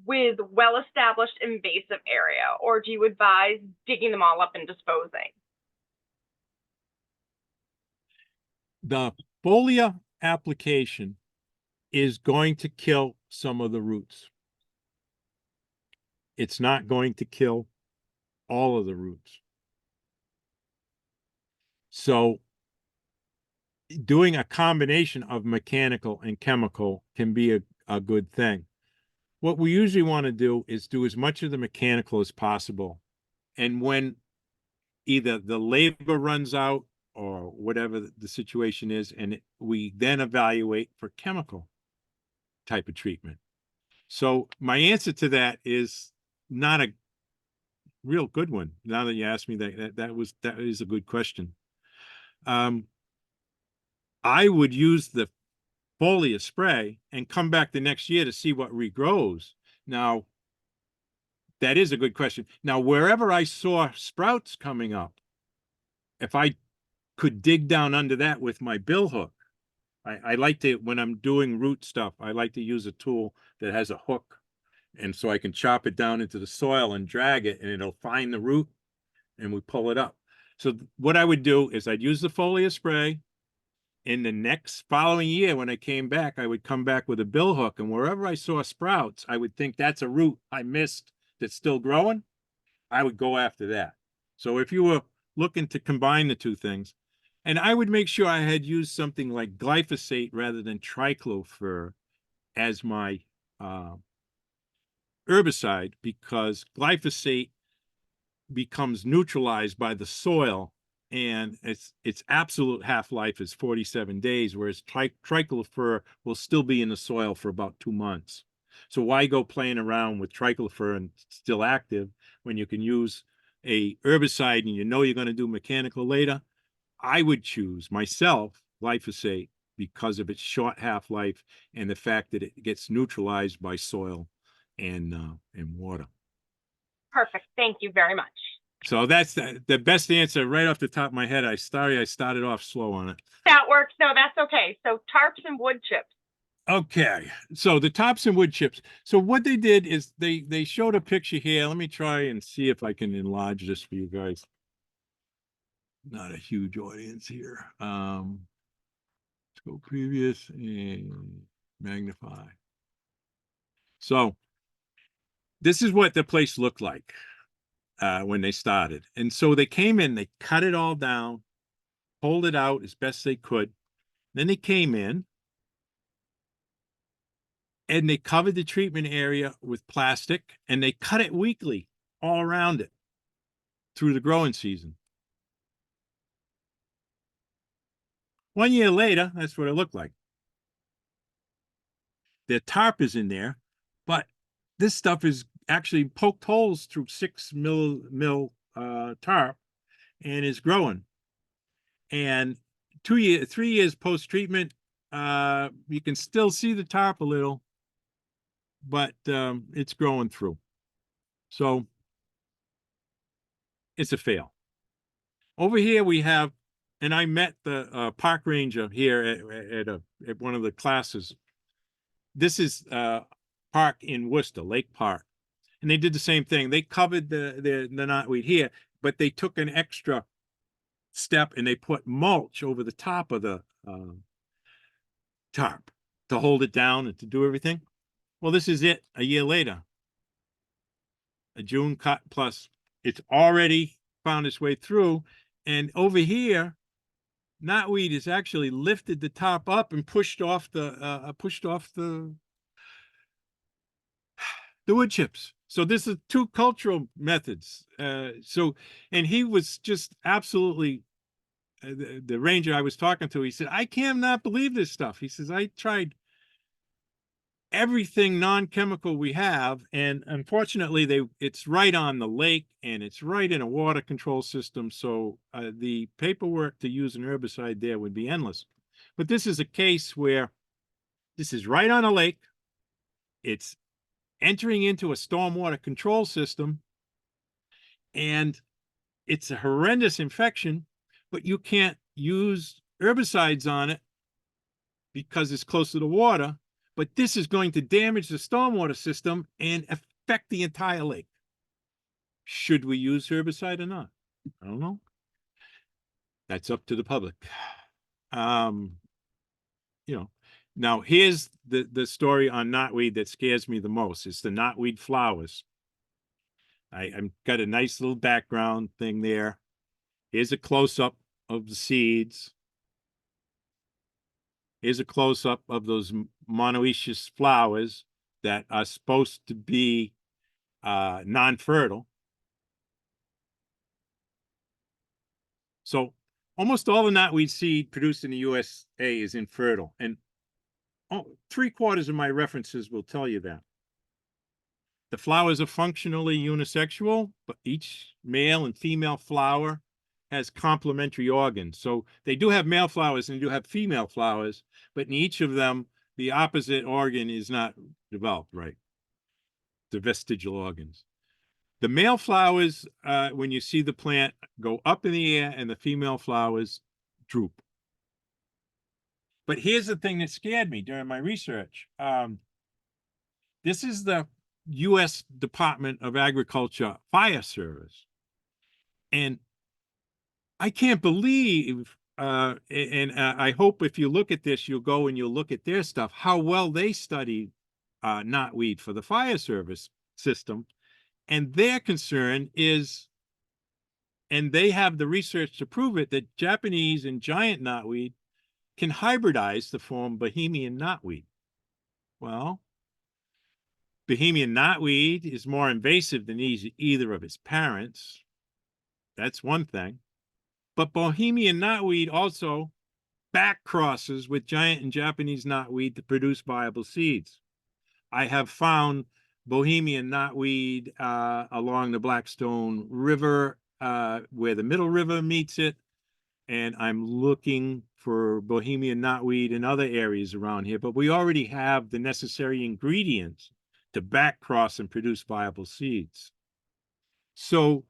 with well-established invasive area, or do you advise digging them all up and disposing? The foliar application is going to kill some of the roots. It's not going to kill all of the roots. So doing a combination of mechanical and chemical can be a good thing. What we usually want to do is do as much of the mechanical as possible. And when either the labor runs out or whatever the situation is, and we then evaluate for chemical type of treatment. So my answer to that is not a real good one. Now that you asked me that is a good question. I would use the foliar spray and come back the next year to see what regrows. Now, that is a good question. Now, wherever I saw sprouts coming up, if I could dig down under that with my bill hook, I like to, when I'm doing root stuff, I like to use a tool that has a hook. And so I can chop it down into the soil and drag it, and it'll find the root, and we pull it up. So what I would do is I'd use the foliar spray. In the next following year, when I came back, I would come back with a bill hook, and wherever I saw sprouts, I would think that's a root I missed that's still growing. I would go after that. So if you were looking to combine the two things, and I would make sure I had used something like glyphosate rather than triclofer as my herbicide, because glyphosate becomes neutralized by the soil, and its absolute half-life is 47 days, whereas triclofer will still be in the soil for about 2 months. So why go playing around with triclofer and still active when you can use a herbicide and you know you're going to do mechanical later? I would choose myself glyphosate because of its short half-life and the fact that it gets neutralized by soil and water. Perfect. Thank you very much. So that's the best answer right off the top of my head. I started off slow on it. That works. No, that's okay. So tarps and wood chips. Okay, so the tops and wood chips. So what they did is they showed a picture here. Let me try and see if I can enlarge this for you guys. Not a huge audience here. Let's go previous and magnify. So this is what the place looked like when they started. And so they came in, they cut it all down, pulled it out as best they could. Then they came in and they covered the treatment area with plastic, and they cut it weekly all around it through the growing season. 1 year later, that's what it looked like. The tarp is in there, but this stuff is actually poked holes through 6 mil tarp and is growing. And 3 years post-treatment, you can still see the tarp a little, but it's growing through. So it's a fail. Over here we have, and I met the park ranger here at one of the classes. This is park in Worcester, Lake Park. And they did the same thing. They covered the knotweed here, but they took an extra step and they put mulch over the top of the tarp. to hold it down and to do everything. Well, this is it a year later. A June cut plus, it's already found its way through. And over here, knotweed has actually lifted the top up and pushed off the wood chips. So this is two cultural methods. And he was just absolutely, the ranger I was talking to, he said, I cannot believe this stuff. He says, I tried everything non-chemical we have, and unfortunately it's right on the lake and it's right in a water control system, so the paperwork to use an herbicide there would be endless. But this is a case where this is right on a lake, it's entering into a stormwater control system, and it's a horrendous infection, but you can't use herbicides on it because it's close to the water. But this is going to damage the stormwater system and affect the entire lake. Should we use herbicide or not? I don't know. That's up to the public. Now here's the story on knotweed that scares me the most. It's the knotweed flowers. I'm got a nice little background thing there. Here's a close-up of the seeds. Here's a close-up of those monoecious flowers that are supposed to be non-fertile. So almost all the knotweed seed produced in the USA is infertile. And 3/4 of my references will tell you that. The flowers are functionally unisexual, but each male and female flower has complementary organs. So they do have male flowers and they do have female flowers, but in each of them, the opposite organ is not developed right. The vestigial organs. The male flowers, when you see the plant, go up in the air, and the female flowers droop. But here's the thing that scared me during my research. This is the U.S. Department of Agriculture Fire Service. And I can't believe, I hope if you look at this, you'll go and you'll look at their stuff, how well they study knotweed for the fire service system. And their concern is, and they have the research to prove it, that Japanese and giant knotweed can hybridize to form Bohemian knotweed. Well, Bohemian knotweed is more invasive than either of its parents. That's one thing. But Bohemian knotweed also back crosses with giant and Japanese knotweed to produce viable seeds. I have found Bohemian knotweed along the Blackstone River, where the Middle River meets it. And I'm looking for Bohemian knotweed in other areas around here, but we already have the necessary ingredients to back cross and produce viable seeds. So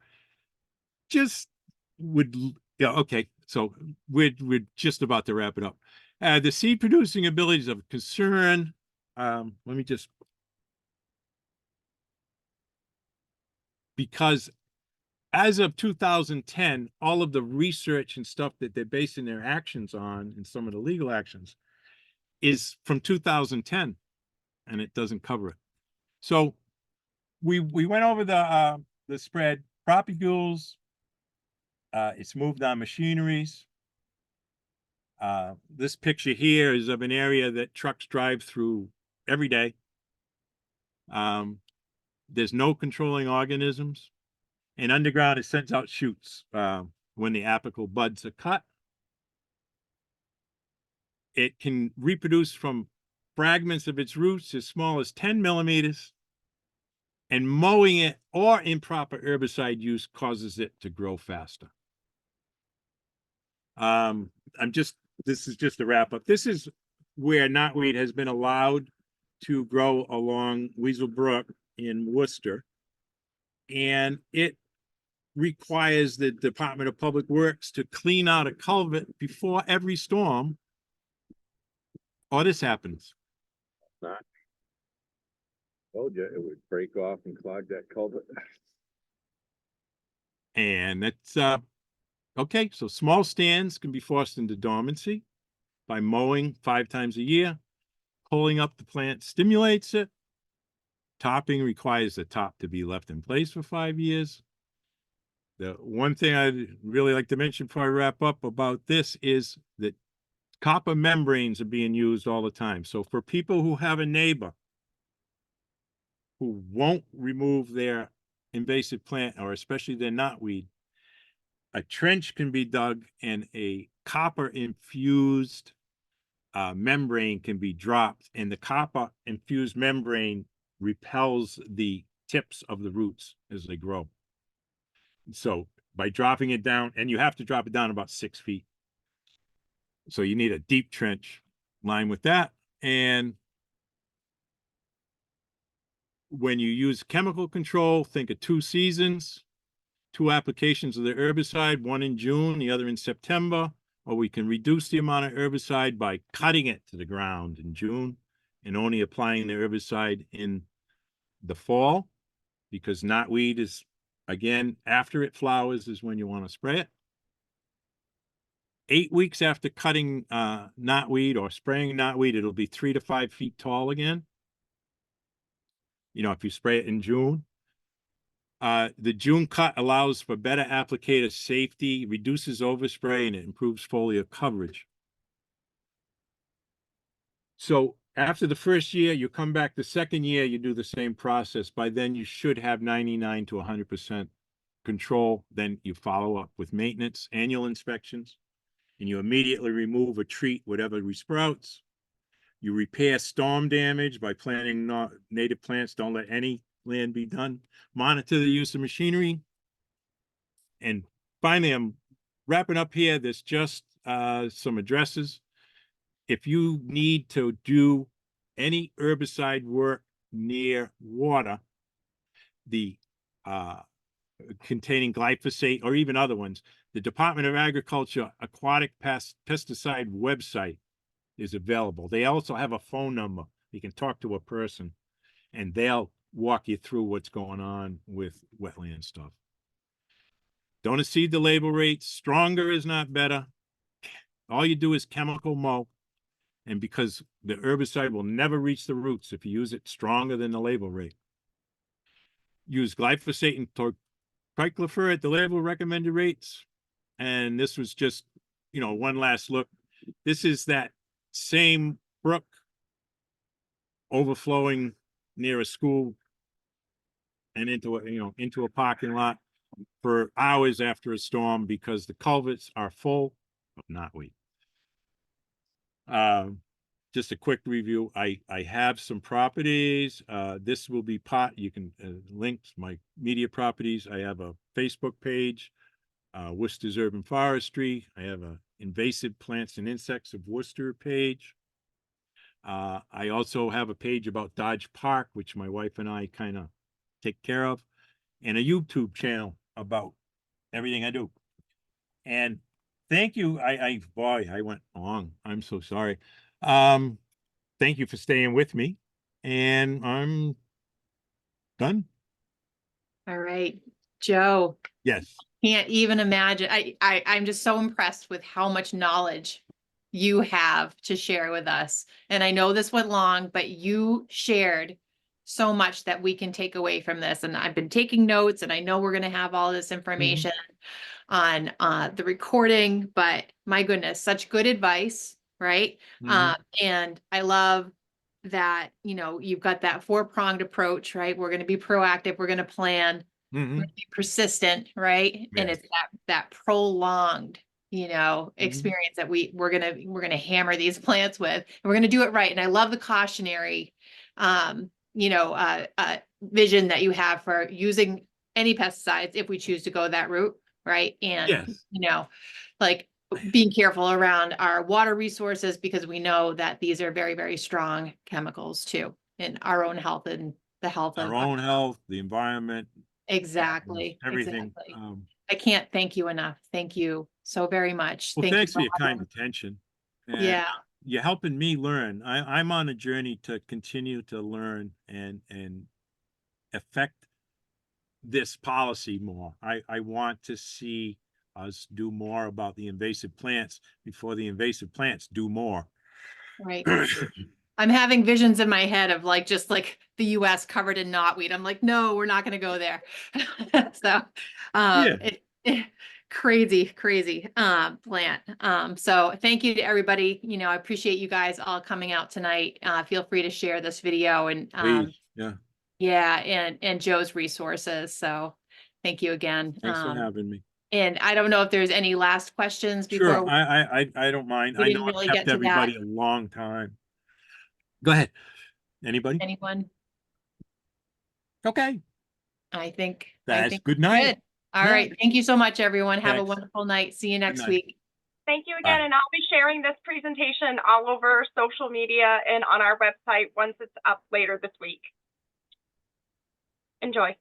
okay. So we're just about to wrap it up. The seed producing abilities of concern. Let me just, because as of 2010, all of the research and stuff that they're basing their actions on, and some of the legal actions, is from 2010, and it doesn't cover it. So we went over the spread, propagules. It's moved on machineries. This picture here is of an area that trucks drive through every day. There's no controlling organisms. And underground, it sends out shoots when the apical buds are cut. It can reproduce from fragments of its roots as small as 10 millimeters. And mowing it or improper herbicide use causes it to grow faster. This is just a wrap up. This is where knotweed has been allowed to grow along Weasel Brook in Worcester. And it requires the Department of Public Works to clean out a culvert before every storm, or this happens. Told you it would break off and clog that culvert. And that's okay. So small stands can be forced into dormancy by mowing 5 times a year. pulling up the plant stimulates it. Topping requires the top to be left in place for 5 years. The one thing I'd really like to mention before I wrap up about this is that copper membranes are being used all the time. So for people who have a neighbor who won't remove their invasive plant, or especially their knotweed, a trench can be dug and a copper infused membrane can be dropped, and the copper infused membrane repels the tips of the roots as they grow. So by dropping it down, and you have to drop it down about 6 feet. So you need a deep trench lined with that. And when you use chemical control, think of 2 seasons, 2 applications of the herbicide, one in June, the other in September, or we can reduce the amount of herbicide by cutting it to the ground in June and only applying the herbicide in the fall, because knotweed is, again, after it flowers is when you want to spray it. 8 weeks after cutting knotweed or spraying knotweed, it'll be 3 to 5 feet tall again. You know, if you spray it in June. The June cut allows for better applicator safety, reduces overspray, and it improves foliar coverage. So after the first year, you come back the second year, you do the same process. By then, you should have 99 to 100% control. Then you follow up with maintenance, annual inspections, and you immediately remove or treat whatever resprouts. You repair storm damage by planting native plants. Don't let any land be done. Monitor the use of machinery. And finally, I'm wrapping up here. There's just some addresses. If you need to do any herbicide work near water, the containing glyphosate or even other ones, the Department of Agriculture Aquatic Pesticide website is available. They also have a phone number. You can talk to a person and they'll walk you through what's going on with wetland stuff. Don't exceed the label rates. Stronger is not better. All you do is chemical mow. And because the herbicide will never reach the roots if you use it stronger than the label rate. Use glyphosate and triclopyr at the label recommended rates. And this was just, you know, one last look. This is that same brook overflowing near a school and into a parking lot for hours after a storm because the culverts are full of knotweed. Just a quick review. I have some properties. This will be you can link my media properties. I have a Facebook page, Worcester's Urban Forestry. I have a Invasive Plants and Insects of Worcester page. I also have a page about Dodge Park, which my wife and I kind of take care of, and a YouTube channel about everything I do. And thank you. Boy, I went long. I'm so sorry. Thank you for staying with me, and I'm done. All right, Joe. Yes. Can't even imagine. I'm just so impressed with how much knowledge you have to share with us. And I know this went long, but you shared so much that we can take away from this. And I've been taking notes, and I know we're going to have all this information on the recording, but my goodness, such good advice, right? And I love that, you know, you've got that 4-pronged approach, right? We're going to be proactive. We're going to plan. We're going to be persistent, right? And it's that prolonged, you know, experience that we're going to hammer these plants with, and we're going to do it right. And I love the cautionary, vision that you have for using any pesticides if we choose to go that route, right? And, you know, like being careful around our water resources, because we know that these are very, very strong chemicals too, in our own health and the health of our own health, the environment. Exactly. Everything. Exactly. I can't thank you enough. Thank you so very much. Well, Thank thanks for you your kind attention. And yeah. You're helping me learn. I'm on a journey to continue to learn and affect this policy more. I want to see us do more about the invasive plants before the invasive plants do more. Right. I'm having visions in my head of like, just like the US covered in knotweed. I'm like, no, we're not going to go there. So, Yeah. crazy plant. So thank you to everybody. You know, I appreciate you guys all coming out tonight. Feel free to share this video and, Please, yeah. yeah, and Joe's resources. So thank you again. Thanks for having me. And I don't know if there's any last questions Sure, before I don't mind. we I know didn't I've really kept get to that. everybody a long time. Go ahead. Anybody? Anyone? Okay. I think That's we're good night. good. All Yeah. right. Thank you so much, everyone. Have a Thanks. wonderful night. See you next night. week. Thank you Bye. again, and I'll be sharing this presentation all over social media and on our website once it's up later this week. Enjoy.